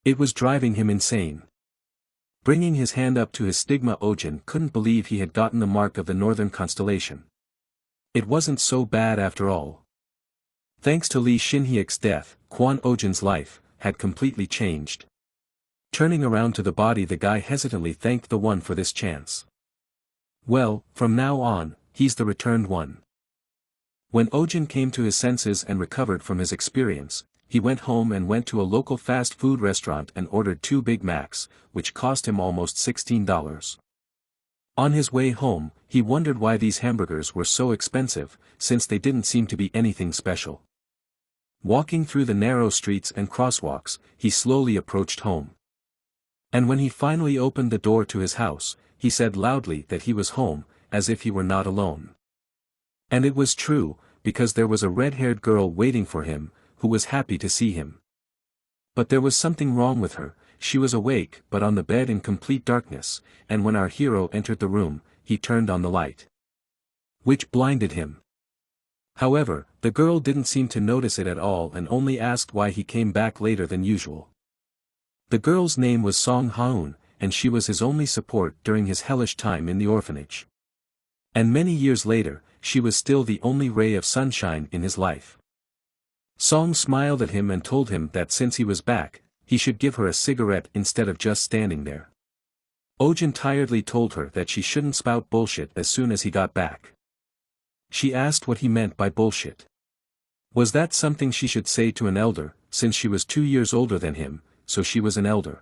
It was driving him insane. Bringing his hand up to his stigma, Ojin couldn't believe he had gotten the mark of the northern constellation. It wasn't so bad after all. Thanks to Lee Shinhyuk's death, Kwon Ojin's life had completely changed. Turning around to the body, the guy hesitantly thanked the one for this chance. Well, from now on, he's the returned one. When Ojin came to his senses and recovered from his experience, he went home and went to a local fast food restaurant and ordered 2 Big Macs, which cost him almost $16. On his way home, he wondered why these hamburgers were so expensive, since they didn't seem to be anything special. Walking through the narrow streets and crosswalks, he slowly approached home. And when he finally opened the door to his house, he said loudly that he was home, as if he were not alone. And it was true, because there was a red-haired girl waiting for him, who was happy to see him. But there was something wrong with her. She was awake but on the bed in complete darkness, and when our hero entered the room, he turned on the light, which blinded him. However, the girl didn't seem to notice it at all and only asked why he came back later than usual. The girl's name was Song Haun, and she was his only support during his hellish time in the orphanage. And many years later, she was still the only ray of sunshine in his life. Song smiled at him and told him that since he was back, he should give her a cigarette instead of just standing there. Ojin tiredly told her that she shouldn't spout bullshit as soon as he got back. She asked what he meant by bullshit. Was that something she should say to an elder, since she was 2 years older than him, so she was an elder?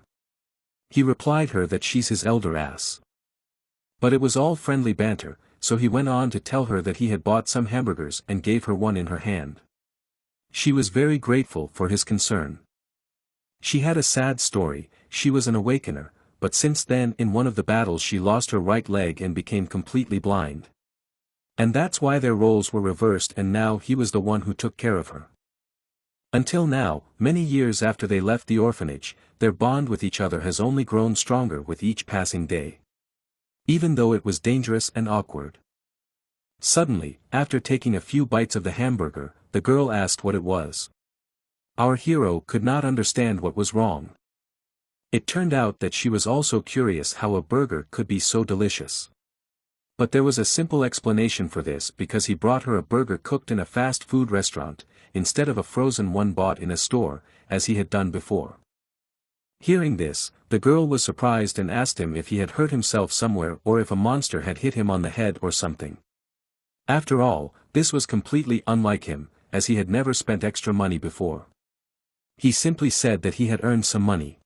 He replied her that she's his elder ass. But it was all friendly banter, so he went on to tell her that he had bought some hamburgers and gave her one in her hand. She was very grateful for his concern. She had a sad story. She was an awakener, but since then in one of the battles she lost her right leg and became completely blind. And that's why their roles were reversed and now he was the one who took care of her. Until now, many years after they left the orphanage, their bond with each other has only grown stronger with each passing day. Even though it was dangerous and awkward. Suddenly, after taking a few bites of the hamburger, the girl asked what it was. Our hero could not understand what was wrong. It turned out that she was also curious how a burger could be so delicious. But there was a simple explanation for this because he brought her a burger cooked in a fast food restaurant, instead of a frozen one bought in a store, as he had done before. Hearing this, the girl was surprised and asked him if he had hurt himself somewhere or if a monster had hit him on the head or something. After all, this was completely unlike him, as he had never spent extra money before. He simply said that he had earned some money.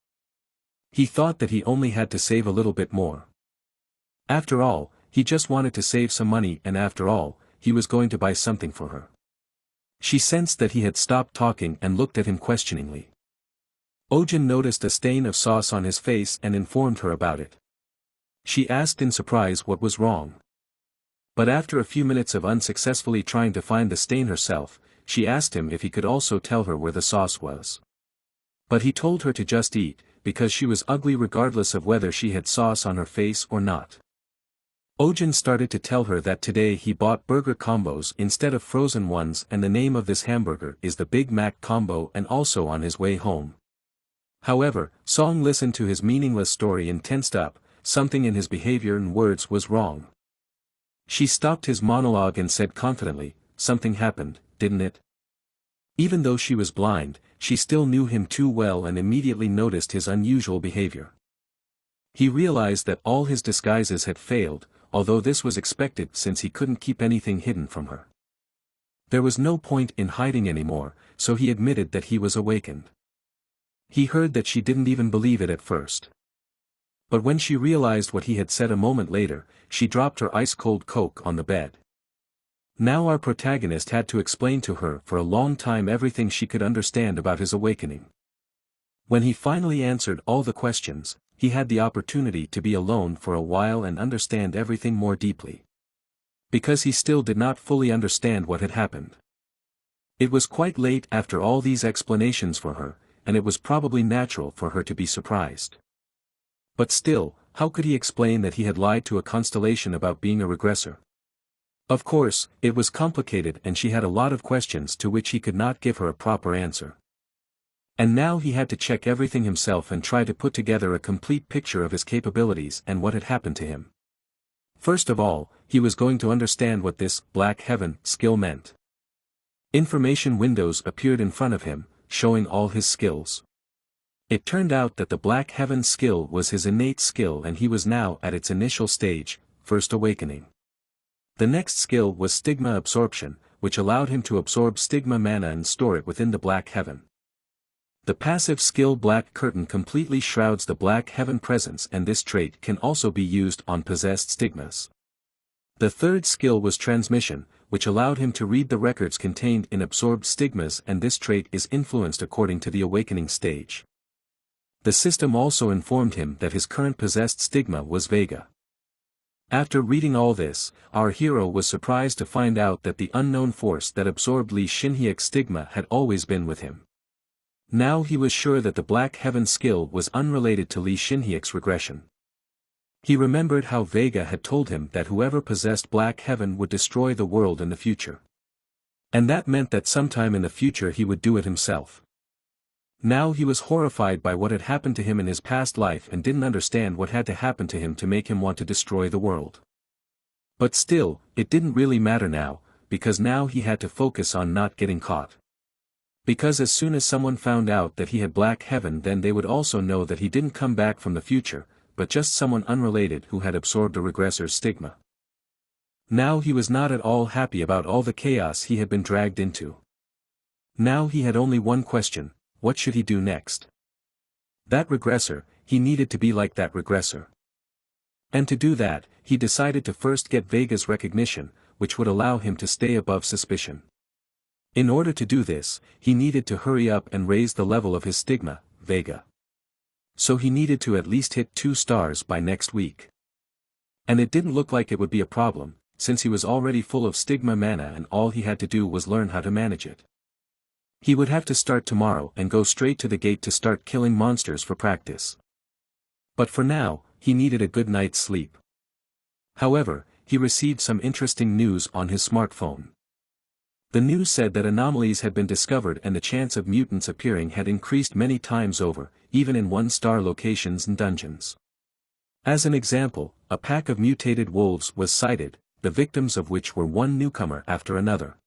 He thought that he only had to save a little bit more. After all, he just wanted to save some money, and after all, he was going to buy something for her. She sensed that he had stopped talking and looked at him questioningly. Ojin noticed a stain of sauce on his face and informed her about it. She asked in surprise what was wrong. But after a few minutes of unsuccessfully trying to find the stain herself, she asked him if he could also tell her where the sauce was. But he told her to just eat, because she was ugly regardless of whether she had sauce on her face or not. Ojin started to tell her that today he bought burger combos instead of frozen ones, and the name of this hamburger is the Big Mac combo, and also on his way home. However, Song listened to his meaningless story and tensed up. Something in his behavior and words was wrong. She stopped his monologue and said confidently, "Something happened, didn't it?" Even though she was blind, she still knew him too well and immediately noticed his unusual behavior. He realized that all his disguises had failed, although this was expected since he couldn't keep anything hidden from her. There was no point in hiding anymore, so he admitted that he was awakened. He heard that she didn't even believe it at first. But when she realized what he had said a moment later, she dropped her ice-cold Coke on the bed. Now our protagonist had to explain to her for a long time everything she could understand about his awakening. When he finally answered all the questions, he had the opportunity to be alone for a while and understand everything more deeply. Because he still did not fully understand what had happened. It was quite late after all these explanations for her, and it was probably natural for her to be surprised. But still, how could he explain that he had lied to a constellation about being a regressor? Of course, it was complicated and she had a lot of questions to which he could not give her a proper answer. And now he had to check everything himself and try to put together a complete picture of his capabilities and what had happened to him. First of all, he was going to understand what this Black Heaven skill meant. Information windows appeared in front of him, showing all his skills. It turned out that the Black Heaven skill was his innate skill and he was now at its initial stage, first awakening. The next skill was Stigma Absorption, which allowed him to absorb Stigma mana and store it within the Black Heaven. The passive skill Black Curtain completely shrouds the Black Heaven presence, and this trait can also be used on possessed stigmas. The third skill was Transmission, which allowed him to read the records contained in absorbed stigmas, and this trait is influenced according to the awakening stage. The system also informed him that his current possessed stigma was Vega. After reading all this, our hero was surprised to find out that the unknown force that absorbed Li Xinhyek's stigma had always been with him. Now he was sure that the Black Heaven skill was unrelated to Li Xinhyek's regression. He remembered how Vega had told him that whoever possessed Black Heaven would destroy the world in the future. And that meant that sometime in the future he would do it himself. Now he was horrified by what had happened to him in his past life and didn't understand what had to happen to him to make him want to destroy the world. But still, it didn't really matter now, because now he had to focus on not getting caught. Because as soon as someone found out that he had Black Heaven, then they would also know that he didn't come back from the future, but just someone unrelated who had absorbed a regressor's stigma. Now he was not at all happy about all the chaos he had been dragged into. Now he had only one question: what should he do next? That regressor, he needed to be like that regressor. And to do that, he decided to first get Vega's recognition, which would allow him to stay above suspicion. In order to do this, he needed to hurry up and raise the level of his stigma, Vega. So he needed to at least hit 2 stars by next week. And it didn't look like it would be a problem, since he was already full of stigma mana and all he had to do was learn how to manage it. He would have to start tomorrow and go straight to the gate to start killing monsters for practice. But for now, he needed a good night's sleep. However, he received some interesting news on his smartphone. The news said that anomalies had been discovered and the chance of mutants appearing had increased many times over, even in one-star locations and dungeons. As an example, a pack of mutated wolves was sighted, the victims of which were one newcomer after another.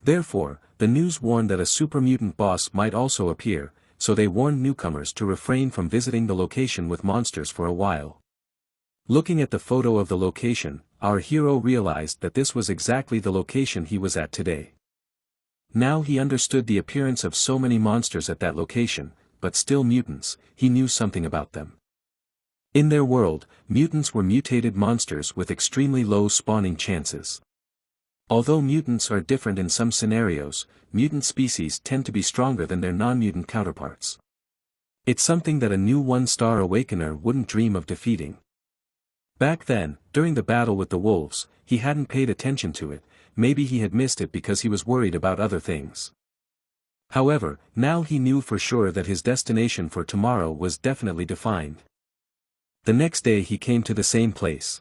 Therefore, the news warned that a super mutant boss might also appear, so they warned newcomers to refrain from visiting the location with monsters for a while. Looking at the photo of the location, our hero realized that this was exactly the location he was at today. Now he understood the appearance of so many monsters at that location, but still mutants, he knew something about them. In their world, mutants were mutated monsters with extremely low spawning chances. Although mutants are different in some scenarios, mutant species tend to be stronger than their non-mutant counterparts. It's something that a new one-star awakener wouldn't dream of defeating. Back then, during the battle with the wolves, he hadn't paid attention to it, maybe he had missed it because he was worried about other things. However, now he knew for sure that his destination for tomorrow was definitely defined. The next day he came to the same place.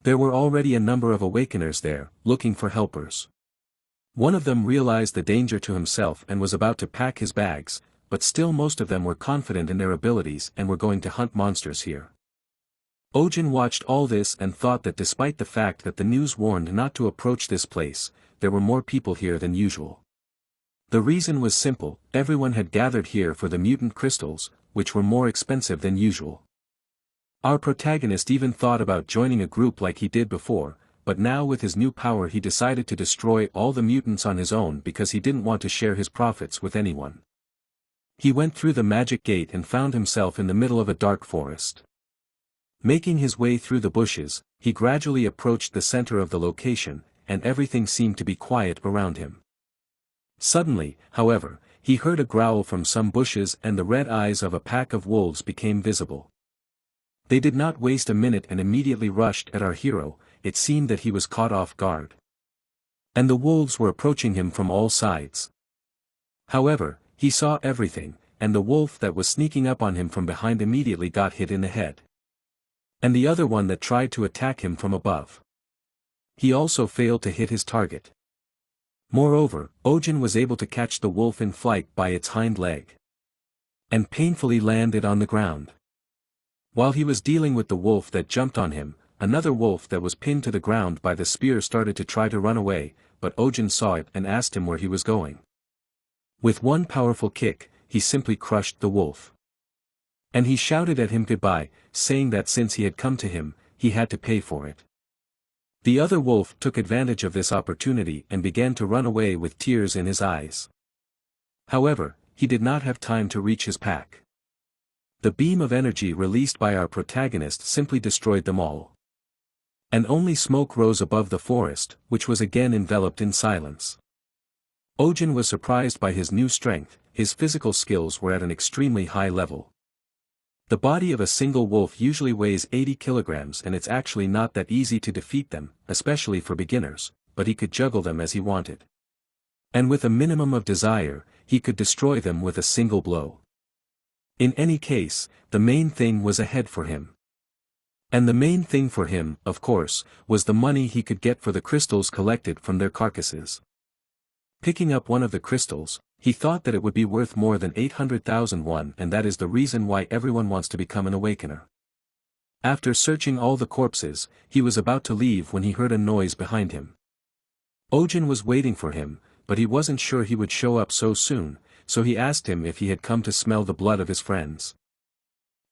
There were already a number of awakeners there, looking for helpers. One of them realized the danger to himself and was about to pack his bags, but still most of them were confident in their abilities and were going to hunt monsters here. Ojin watched all this and thought that despite the fact that the news warned not to approach this place, there were more people here than usual. The reason was simple, everyone had gathered here for the mutant crystals, which were more expensive than usual. Our protagonist even thought about joining a group like he did before, but now with his new power he decided to destroy all the mutants on his own because he didn't want to share his profits with anyone. He went through the magic gate and found himself in the middle of a dark forest. Making his way through the bushes, he gradually approached the center of the location, and everything seemed to be quiet around him. Suddenly, however, he heard a growl from some bushes and the red eyes of a pack of wolves became visible. They did not waste a minute and immediately rushed at our hero, it seemed that he was caught off guard. And the wolves were approaching him from all sides. However, he saw everything, and the wolf that was sneaking up on him from behind immediately got hit in the head. And the other one that tried to attack him from above. He also failed to hit his target. Moreover, Ojin was able to catch the wolf in flight by its hind leg. And painfully land it on the ground. While he was dealing with the wolf that jumped on him, another wolf that was pinned to the ground by the spear started to try to run away, but Ojin saw it and asked him where he was going. With one powerful kick, he simply crushed the wolf. And he shouted at him goodbye, saying that since he had come to him, he had to pay for it. The other wolf took advantage of this opportunity and began to run away with tears in his eyes. However, he did not have time to reach his pack. The beam of energy released by our protagonist simply destroyed them all. And only smoke rose above the forest, which was again enveloped in silence. Ojin was surprised by his new strength, his physical skills were at an extremely high level. The body of a single wolf usually weighs 80 kilograms and it's actually not that easy to defeat them, especially for beginners, but he could juggle them as he wanted. And with a minimum of desire, he could destroy them with a single blow. In any case, the main thing was ahead for him. And the main thing for him, of course, was the money he could get for the crystals collected from their carcasses. Picking up one of the crystals, he thought that it would be worth more than 800,000 won, and that is the reason why everyone wants to become an awakener. After searching all the corpses, he was about to leave when he heard a noise behind him. Ojin was waiting for him, but he wasn't sure he would show up so soon, so he asked him if he had come to smell the blood of his friends.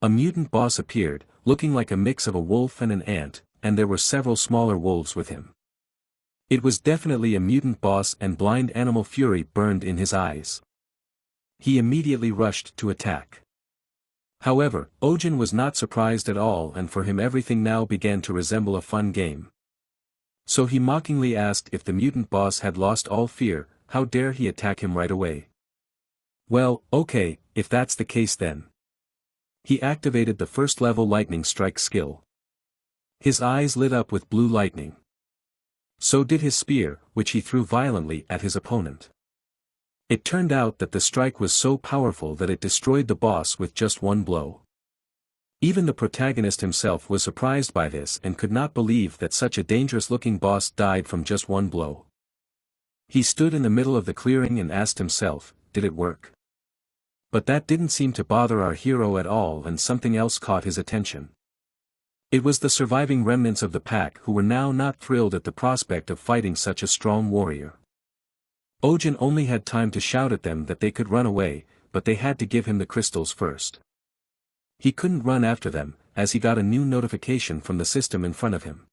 A mutant boss appeared, looking like a mix of a wolf and an ant, and there were several smaller wolves with him. It was definitely a mutant boss and blind animal fury burned in his eyes. He immediately rushed to attack. However, Ojin was not surprised at all and for him everything now began to resemble a fun game. So he mockingly asked if the mutant boss had lost all fear, how dare he attack him right away. Well, okay, if that's the case then. He activated the first level lightning strike skill. His eyes lit up with blue lightning. So did his spear, which he threw violently at his opponent. It turned out that the strike was so powerful that it destroyed the boss with just one blow. Even the protagonist himself was surprised by this and could not believe that such a dangerous-looking boss died from just one blow. He stood in the middle of the clearing and asked himself, did it work? But that didn't seem to bother our hero at all, and something else caught his attention. It was the surviving remnants of the pack who were now not thrilled at the prospect of fighting such a strong warrior. Ojin only had time to shout at them that they could run away, but they had to give him the crystals first. He couldn't run after them, as he got a new notification from the system in front of him.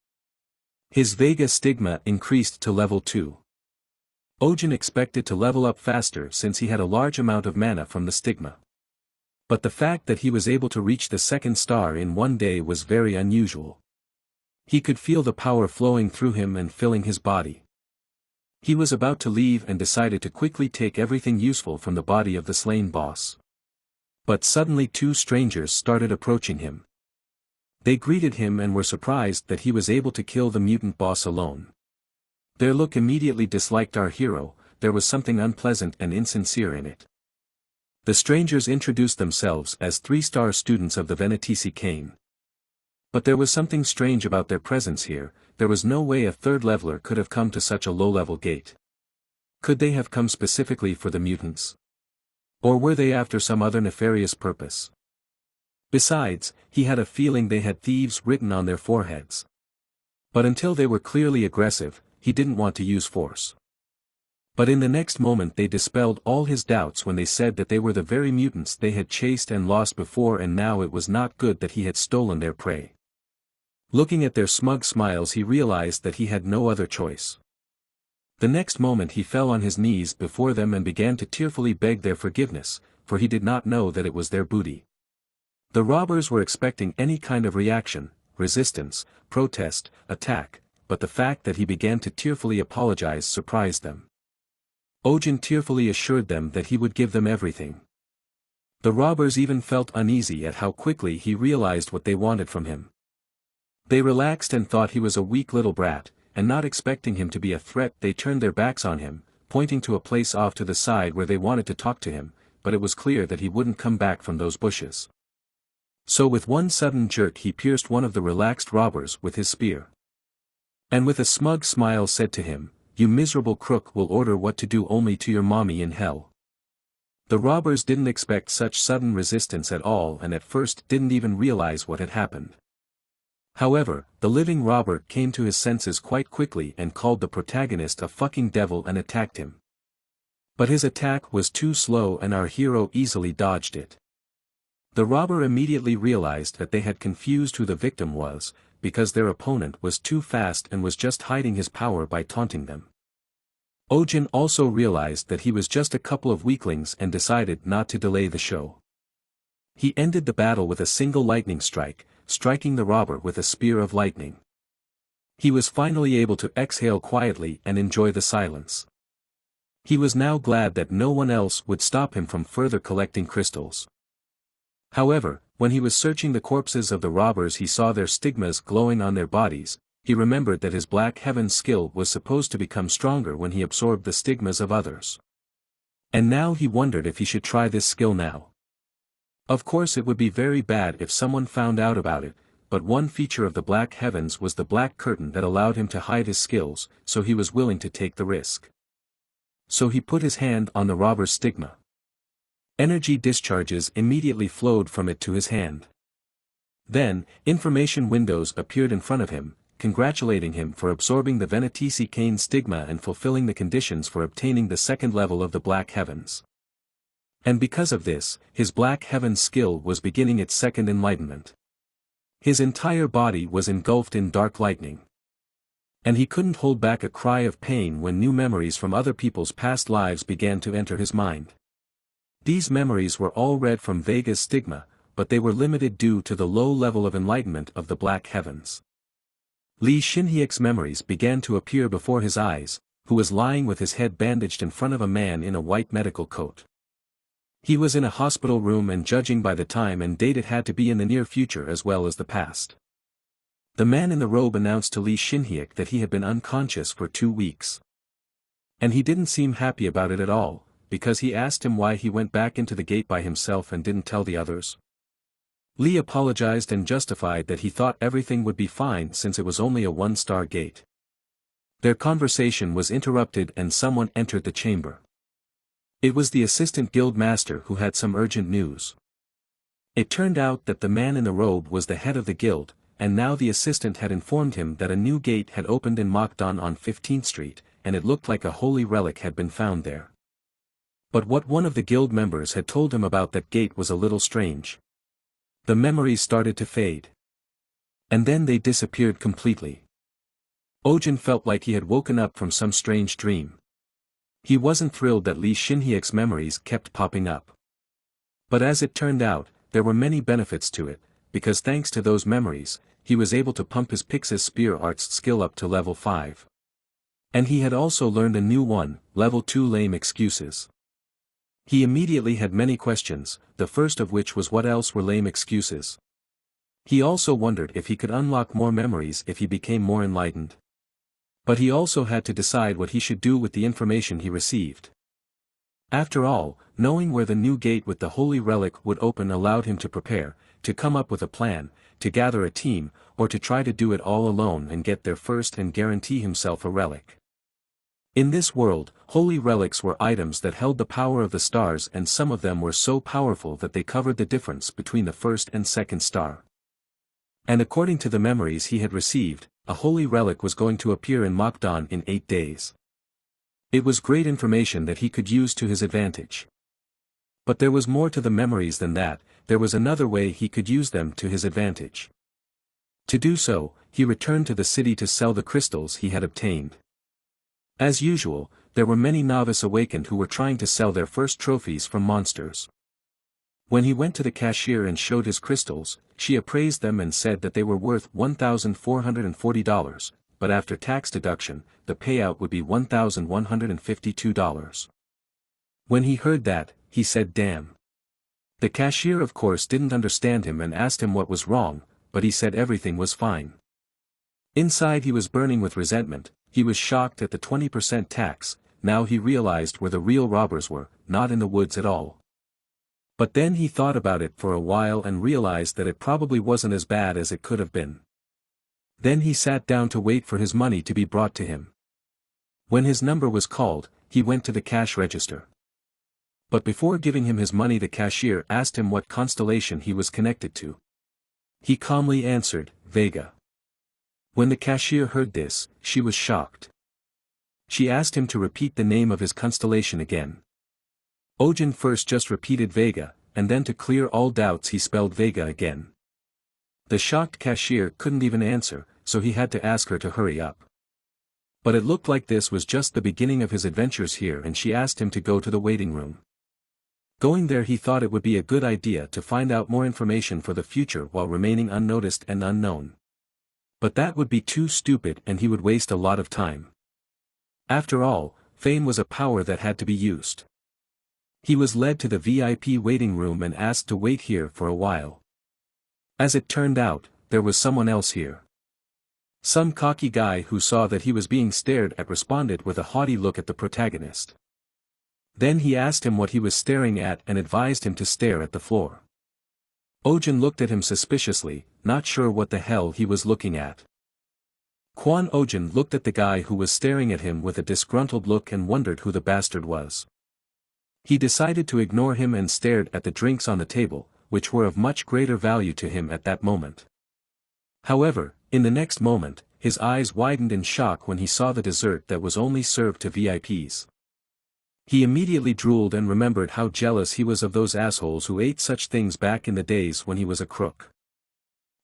His Vega stigma increased to level 2. Ojin expected to level up faster since he had a large amount of mana from the stigma. But the fact that he was able to reach the second star in one day was very unusual. He could feel the power flowing through him and filling his body. He was about to leave and decided to quickly take everything useful from the body of the slain boss. But suddenly two strangers started approaching him. They greeted him and were surprised that he was able to kill the mutant boss alone. Their look immediately disliked our hero. There was something unpleasant and insincere in it. The strangers introduced themselves as 3-star students of the Venetisi Cane. But there was something strange about their presence here. There was no way a third leveler could have come to such a low-level gate. Could they have come specifically for the mutants? Or were they after some other nefarious purpose? Besides, he had a feeling they had thieves written on their foreheads. But until they were clearly aggressive, he didn't want to use force. But in the next moment they dispelled all his doubts when they said that they were the very mutants they had chased and lost before, and now it was not good that he had stolen their prey. Looking at their smug smiles, he realized that he had no other choice. The next moment he fell on his knees before them and began to tearfully beg their forgiveness, for he did not know that it was their booty. The robbers were expecting any kind of reaction, resistance, protest, attack, but the fact that he began to tearfully apologize surprised them. Ojin tearfully assured them that he would give them everything. The robbers even felt uneasy at how quickly he realized what they wanted from him. They relaxed and thought he was a weak little brat, and not expecting him to be a threat they turned their backs on him, pointing to a place off to the side where they wanted to talk to him, but it was clear that he wouldn't come back from those bushes. So with one sudden jerk he pierced one of the relaxed robbers with his spear. And with a smug smile said to him, "You miserable crook will order what to do only to your mommy in hell." The robbers didn't expect such sudden resistance at all and at first didn't even realize what had happened. However, the living robber came to his senses quite quickly and called the protagonist a fucking devil and attacked him. But his attack was too slow and our hero easily dodged it. The robber immediately realized that they had confused who the victim was, because their opponent was too fast and was just hiding his power by taunting them. Ojin also realized that he was just a couple of weaklings and decided not to delay the show. He ended the battle with a single lightning strike, striking the robber with a spear of lightning. He was finally able to exhale quietly and enjoy the silence. He was now glad that no one else would stop him from further collecting crystals. However, when he was searching the corpses of the robbers he saw their stigmas glowing on their bodies. He remembered that his Black Heaven skill was supposed to become stronger when he absorbed the stigmas of others. And now he wondered if he should try this skill now. Of course it would be very bad if someone found out about it, but one feature of the Black Heavens was the black curtain that allowed him to hide his skills, so he was willing to take the risk. So he put his hand on the robber's stigma. Energy discharges immediately flowed from it to his hand. Then, information windows appeared in front of him, congratulating him for absorbing the Venetisi Cane stigma and fulfilling the conditions for obtaining the second level of the Black Heavens. And because of this, his Black Heaven skill was beginning its second enlightenment. His entire body was engulfed in dark lightning. And he couldn't hold back a cry of pain when new memories from other people's past lives began to enter his mind. These memories were all read from Vega's stigma, but they were limited due to the low level of enlightenment of the Black Heavens. Lee Shinhyek's memories began to appear before his eyes, who was lying with his head bandaged in front of a man in a white medical coat. He was in a hospital room, and judging by the time and date it had to be in the near future as well as the past. The man in the robe announced to Lee Shinhyek that he had been unconscious for 2 weeks. And he didn't seem happy about it at all, because he asked him why he went back into the gate by himself and didn't tell the others. Lee apologized and justified that he thought everything would be fine since it was only a one-star gate. Their conversation was interrupted and someone entered the chamber. It was the assistant guild master who had some urgent news. It turned out that the man in the robe was the head of the guild, and now the assistant had informed him that a new gate had opened in Mokdon on 15th Street, and it looked like a holy relic had been found there. But what one of the guild members had told him about that gate was a little strange. The memories started to fade. And then they disappeared completely. Ojin felt like he had woken up from some strange dream. He wasn't thrilled that Lee Shinhyek's memories kept popping up. But as it turned out, there were many benefits to it, because thanks to those memories, he was able to pump his Pixis Spear Arts skill up to level 5. And he had also learned a new one, level 2 lame excuses. He immediately had many questions, the first of which was what else were lame excuses. He also wondered if he could unlock more memories if he became more enlightened. But he also had to decide what he should do with the information he received. After all, knowing where the new gate with the holy relic would open allowed him to prepare, to come up with a plan, to gather a team, or to try to do it all alone and get there first and guarantee himself a relic. In this world, holy relics were items that held the power of the stars, and some of them were so powerful that they covered the difference between the first and second star. And according to the memories he had received, a holy relic was going to appear in Mokdon in 8 days. It was great information that he could use to his advantage. But there was more to the memories than that, there was another way he could use them to his advantage. To do so, he returned to the city to sell the crystals he had obtained. As usual, there were many novice awakened who were trying to sell their first trophies from monsters. When he went to the cashier and showed his crystals, she appraised them and said that they were worth $1,440, but after tax deduction, the payout would be $1,152. When he heard that, he said damn. The cashier of course didn't understand him and asked him what was wrong, but he said everything was fine. Inside he was burning with resentment. He was shocked at the 20% tax. Now he realized where the real robbers were, not in the woods at all. But then he thought about it for a while and realized that it probably wasn't as bad as it could have been. Then he sat down to wait for his money to be brought to him. When his number was called, he went to the cash register. But before giving him his money, the cashier asked him what constellation he was connected to. He calmly answered, Vega. When the cashier heard this, she was shocked. She asked him to repeat the name of his constellation again. Ojin first just repeated Vega, and then to clear all doubts he spelled Vega again. The shocked cashier couldn't even answer, so he had to ask her to hurry up. But it looked like this was just the beginning of his adventures here, and she asked him to go to the waiting room. Going there, he thought it would be a good idea to find out more information for the future while remaining unnoticed and unknown. But that would be too stupid and he would waste a lot of time. After all, fame was a power that had to be used. He was led to the VIP waiting room and asked to wait here for a while. As it turned out, there was someone else here. Some cocky guy who saw that he was being stared at responded with a haughty look at the protagonist. Then he asked him what he was staring at and advised him to stare at the floor. Ojin looked at him suspiciously, not sure what the hell he was looking at. Kwon Ojin looked at the guy who was staring at him with a disgruntled look and wondered who the bastard was. He decided to ignore him and stared at the drinks on the table, which were of much greater value to him at that moment. However, in the next moment, his eyes widened in shock when he saw the dessert that was only served to VIPs. He immediately drooled and remembered how jealous he was of those assholes who ate such things back in the days when he was a crook.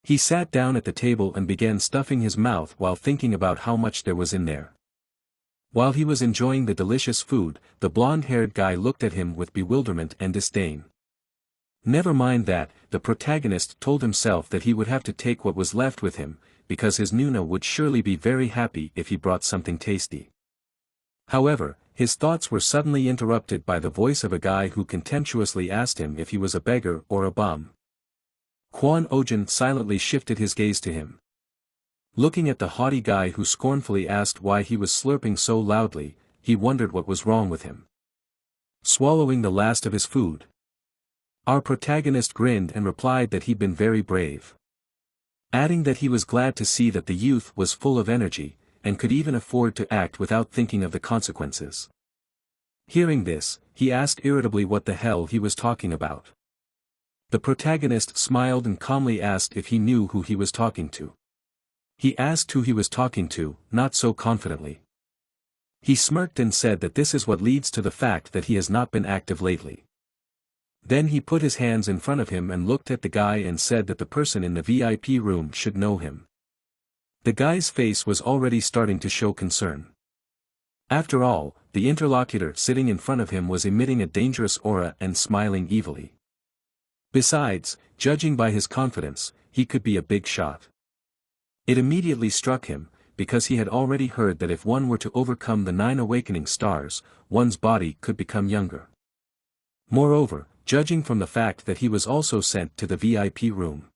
He sat down at the table and began stuffing his mouth while thinking about how much there was in there. While he was enjoying the delicious food, the blonde-haired guy looked at him with bewilderment and disdain. Never mind that, the protagonist told himself that he would have to take what was left with him, because his Nuna would surely be very happy if he brought something tasty. However, his thoughts were suddenly interrupted by the voice of a guy who contemptuously asked him if he was a beggar or a bum. Kwon Ojin silently shifted his gaze to him. Looking at the haughty guy who scornfully asked why he was slurping so loudly, he wondered what was wrong with him. swallowing the last of his food. Our protagonist grinned and replied that he'd been very brave, adding that he was glad to see that the youth was full of energy, and could even afford to act without thinking of the consequences. Hearing this, he asked irritably what the hell he was talking about. The protagonist smiled and calmly asked if he knew who he was talking to. He asked who he was talking to, not so confidently. He smirked and said that this is what leads to the fact that he has not been active lately. Then he put his hands in front of him and looked at the guy and said that the person in the VIP room should know him. The guy's face was already starting to show concern. After all, the interlocutor sitting in front of him was emitting a dangerous aura and smiling evilly. Besides, judging by his confidence, he could be a big shot. It immediately struck him, because he had already heard that if one were to overcome the 9 awakening stars, one's body could become younger. Moreover, judging from the fact that he was also sent to the VIP room.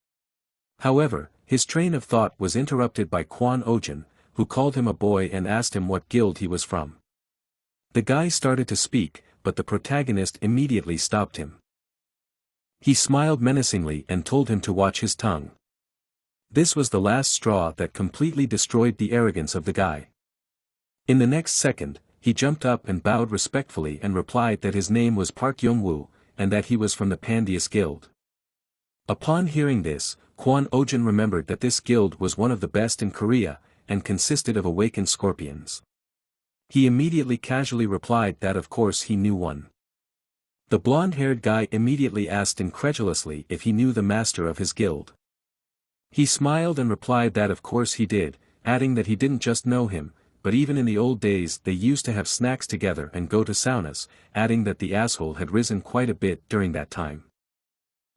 However, his train of thought was interrupted by Kwon Ojin, who called him a boy and asked him what guild he was from. The guy started to speak, but the protagonist immediately stopped him. He smiled menacingly and told him to watch his tongue. This was the last straw that completely destroyed the arrogance of the guy. In the next second, he jumped up and bowed respectfully and replied that his name was Park Young-woo, and that he was from the Pandius Guild. Upon hearing this, Kwon Ojin remembered that this guild was one of the best in Korea, and consisted of awakened scorpions. He immediately casually replied that of course he knew one. The blonde-haired guy immediately asked incredulously if he knew the master of his guild. He smiled and replied that of course he did, adding that he didn't just know him, but even in the old days they used to have snacks together and go to saunas, adding that the asshole had risen quite a bit during that time.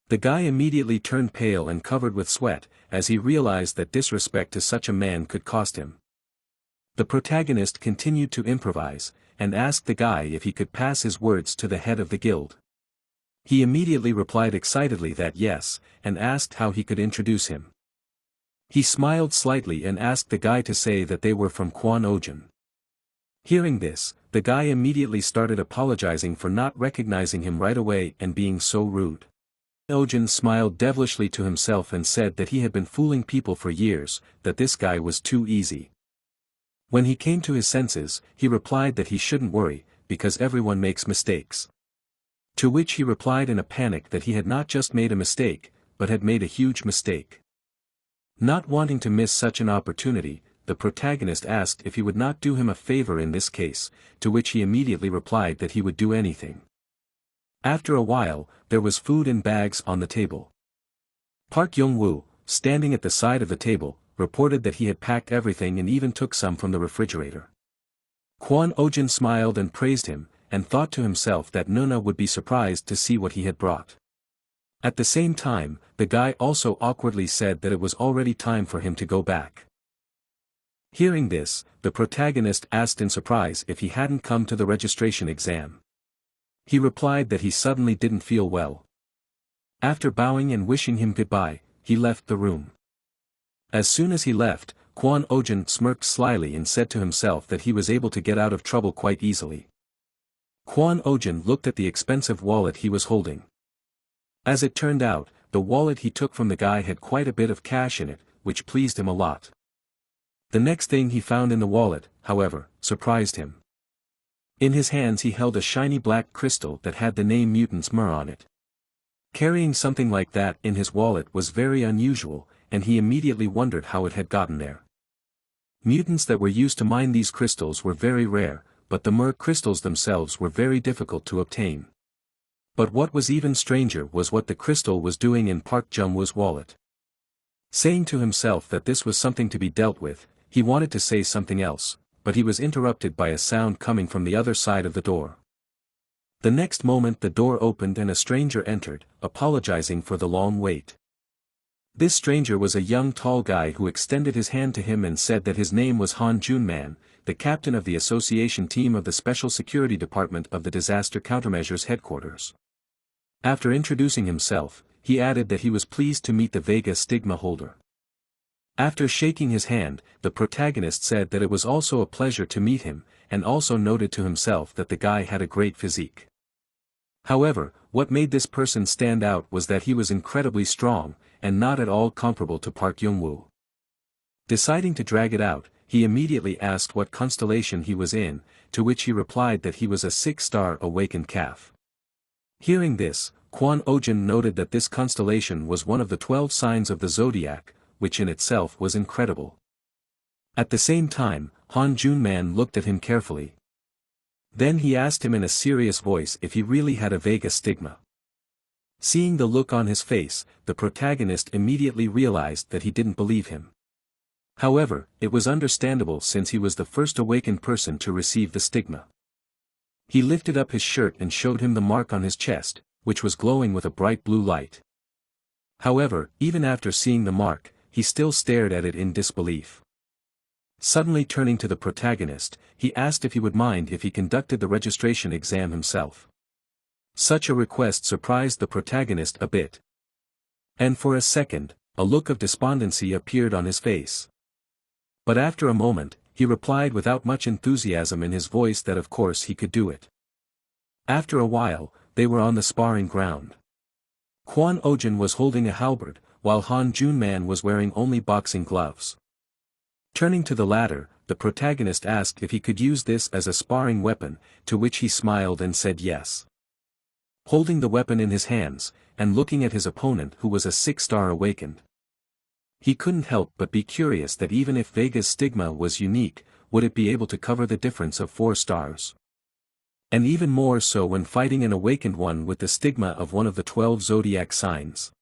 The guy immediately turned pale and covered with sweat, as he realized that disrespect to such a man could cost him. The protagonist continued to improvise, and asked the guy if he could pass his words to the head of the guild. He immediately replied excitedly that yes, and asked how he could introduce him. He smiled slightly and asked the guy to say that they were from Kwon Ojin. Hearing this, the guy immediately started apologizing for not recognizing him right away and being so rude. Ojin smiled devilishly to himself and said that he had been fooling people for years, that this guy was too easy. When he came to his senses, he replied that he shouldn't worry, because everyone makes mistakes. To which he replied in a panic that he had not just made a mistake, but had made a huge mistake. Not wanting to miss such an opportunity, the protagonist asked if he would not do him a favor in this case, to which he immediately replied that he would do anything. After a while, there was food in bags on the table. Park Young-woo, standing at the side of the table, reported that he had packed everything and even took some from the refrigerator. Kwon Ojin smiled and praised him, and thought to himself that Nuna would be surprised to see what he had brought. At the same time, the guy also awkwardly said that it was already time for him to go back. Hearing this, the protagonist asked in surprise if he hadn't come to the registration exam. He replied that he suddenly didn't feel well. After bowing and wishing him goodbye, he left the room. As soon as he left, Kwon Ojin smirked slyly and said to himself that he was able to get out of trouble quite easily. Kwon Ojin looked at the expensive wallet he was holding. As it turned out, the wallet he took from the guy had quite a bit of cash in it, which pleased him a lot. The next thing he found in the wallet, however, surprised him. In his hands he held a shiny black crystal that had the name Mutant's Mur on it. Carrying something like that in his wallet was very unusual, and he immediately wondered how it had gotten there. Mutants that were used to mine these crystals were very rare, but the Mur crystals themselves were very difficult to obtain. But what was even stranger was what the crystal was doing in Park Jung-woo's wallet. Saying to himself that this was something to be dealt with, he wanted to say something else, but he was interrupted by a sound coming from the other side of the door. The next moment the door opened and a stranger entered, apologizing for the long wait. This stranger was a young tall guy who extended his hand to him and said that his name was Han Jun-man, the captain of the association team of the Special Security Department of the Disaster Countermeasures Headquarters. After introducing himself, he added that he was pleased to meet the Vega stigma holder. After shaking his hand, the protagonist said that it was also a pleasure to meet him, and also noted to himself that the guy had a great physique. However, what made this person stand out was that he was incredibly strong, and not at all comparable to Park Young-woo. Deciding to drag it out, he immediately asked what constellation he was in, to which he replied that he was a 6-star awakened calf. Hearing this, Kwon Ojin noted that this constellation was one of the 12 signs of the zodiac, which in itself was incredible. At the same time, Han Junman looked at him carefully. Then he asked him in a serious voice if he really had a Vega stigma. Seeing the look on his face, the protagonist immediately realized that he didn't believe him. However, it was understandable since he was the first awakened person to receive the stigma. He lifted up his shirt and showed him the mark on his chest, which was glowing with a bright blue light. However, even after seeing the mark, he still stared at it in disbelief. Suddenly turning to the protagonist, he asked if he would mind if he conducted the registration exam himself. Such a request surprised the protagonist a bit. And for a second, a look of despondency appeared on his face. But after a moment, he replied without much enthusiasm in his voice that of course he could do it. After a while, they were on the sparring ground. Kwon Ojin was holding a halberd, while Han Junman was wearing only boxing gloves. Turning to the latter, the protagonist asked if he could use this as a sparring weapon, to which he smiled and said yes. Holding the weapon in his hands, and looking at his opponent who was a 6-star awakened, he couldn't help but be curious that even if Vega's stigma was unique, would it be able to cover the difference of 4 stars? And even more so when fighting an awakened one with the stigma of one of the 12 zodiac signs.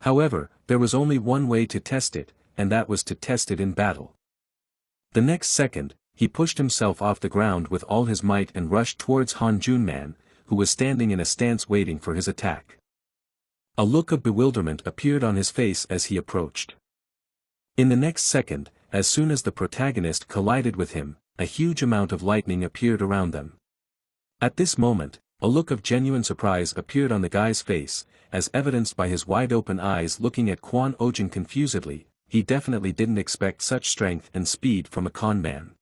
However, there was only one way to test it, and that was to test it in battle. The next second, he pushed himself off the ground with all his might and rushed towards Han Junman, who was standing in a stance waiting for his attack. A look of bewilderment appeared on his face as he approached. In the next second, as soon as the protagonist collided with him, a huge amount of lightning appeared around them. At this moment, a look of genuine surprise appeared on the guy's face, as evidenced by his wide-open eyes looking at Kwon Ojin confusedly. He definitely didn't expect such strength and speed from a con man.